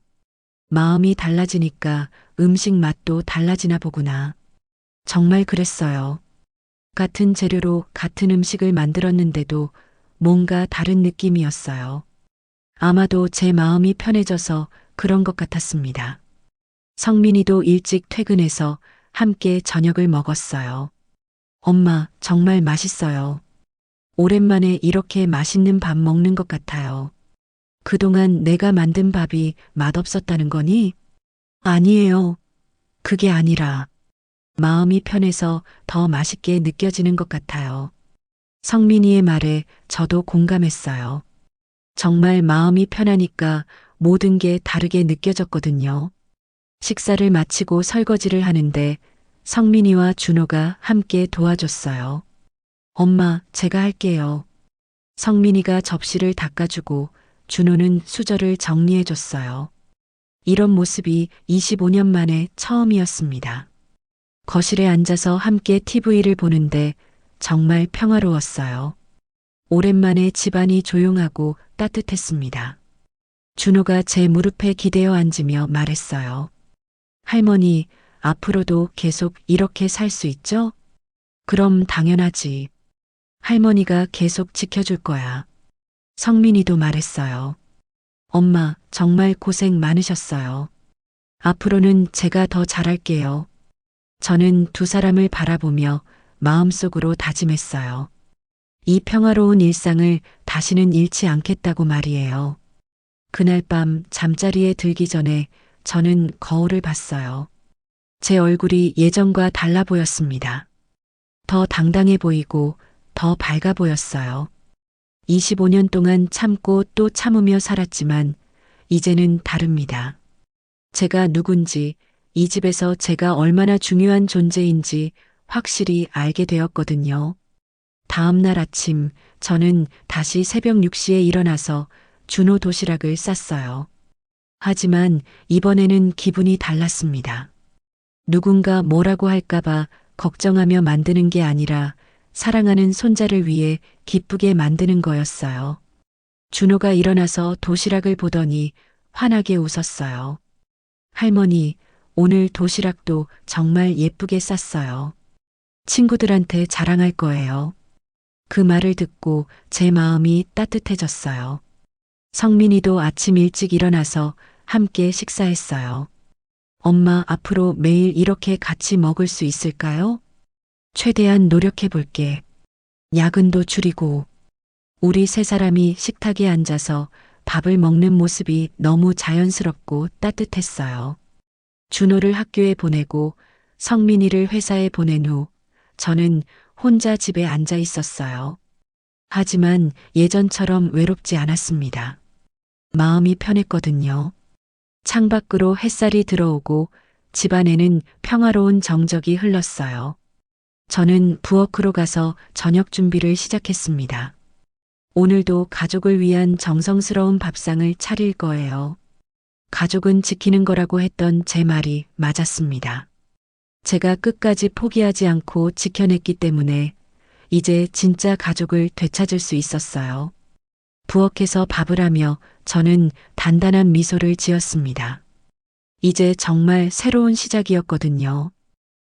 마음이 달라지니까 음식 맛도 달라지나 보구나. 정말 그랬어요. 같은 재료로 같은 음식을 만들었는데도 뭔가 다른 느낌이었어요. 아마도 제 마음이 편해져서 그런 것 같았습니다. 성민이도 일찍 퇴근해서 함께 저녁을 먹었어요. 엄마, 정말 맛있어요. 오랜만에 이렇게 맛있는 밥 먹는 것 같아요. 그동안 내가 만든 밥이 맛없었다는 거니? 아니에요. 그게 아니라 마음이 편해서 더 맛있게 느껴지는 것 같아요. 성민이의 말에 저도 공감했어요. 정말 마음이 편하니까 모든 게 다르게 느껴졌거든요. 식사를 마치고 설거지를 하는데 성민이와 준호가 함께 도와줬어요. 엄마, 제가 할게요. 성민이가 접시를 닦아주고 준호는 수저를 정리해줬어요. 이런 모습이 25년 만에 처음이었습니다. 거실에 앉아서 함께 TV를 보는데 정말 평화로웠어요. 오랜만에 집안이 조용하고 따뜻했습니다. 준호가 제 무릎에 기대어 앉으며 말했어요. 할머니, 앞으로도 계속 이렇게 살 수 있죠? 그럼 당연하지. 할머니가 계속 지켜줄 거야. 성민이도 말했어요. 엄마, 정말 고생 많으셨어요. 앞으로는 제가 더 잘할게요. 저는 두 사람을 바라보며 마음속으로 다짐했어요. 이 평화로운 일상을 다시는 잃지 않겠다고 말이에요. 그날 밤 잠자리에 들기 전에 저는 거울을 봤어요. 제 얼굴이 예전과 달라 보였습니다. 더 당당해 보이고 더 밝아 보였어요. 25년 동안 참고 또 참으며 살았지만 이제는 다릅니다. 제가 누군지, 이 집에서 제가 얼마나 중요한 존재인지 확실히 알게 되었거든요. 다음 날 아침 저는 다시 새벽 6시에 일어나서 준호 도시락을 쌌어요. 하지만 이번에는 기분이 달랐습니다. 누군가 뭐라고 할까봐 걱정하며 만드는 게 아니라 사랑하는 손자를 위해 기쁘게 만드는 거였어요. 준호가 일어나서 도시락을 보더니 환하게 웃었어요. 할머니, 오늘 도시락도 정말 예쁘게 쌌어요. 친구들한테 자랑할 거예요. 그 말을 듣고 제 마음이 따뜻해졌어요. 성민이도 아침 일찍 일어나서 함께 식사했어요. 엄마, 앞으로 매일 이렇게 같이 먹을 수 있을까요? 최대한 노력해 볼게. 야근도 줄이고. 우리 세 사람이 식탁에 앉아서 밥을 먹는 모습이 너무 자연스럽고 따뜻했어요. 준호를 학교에 보내고 성민이를 회사에 보낸 후 저는 혼자 집에 앉아 있었어요. 하지만 예전처럼 외롭지 않았습니다. 마음이 편했거든요. 창밖으로 햇살이 들어오고 집안에는 평화로운 정적이 흘렀어요. 저는 부엌으로 가서 저녁 준비를 시작했습니다. 오늘도 가족을 위한 정성스러운 밥상을 차릴 거예요. 가족은 지키는 거라고 했던 제 말이 맞았습니다. 제가 끝까지 포기하지 않고 지켜냈기 때문에 이제 진짜 가족을 되찾을 수 있었어요. 부엌에서 밥을 하며 저는 단단한 미소를 지었습니다. 이제 정말 새로운 시작이었거든요.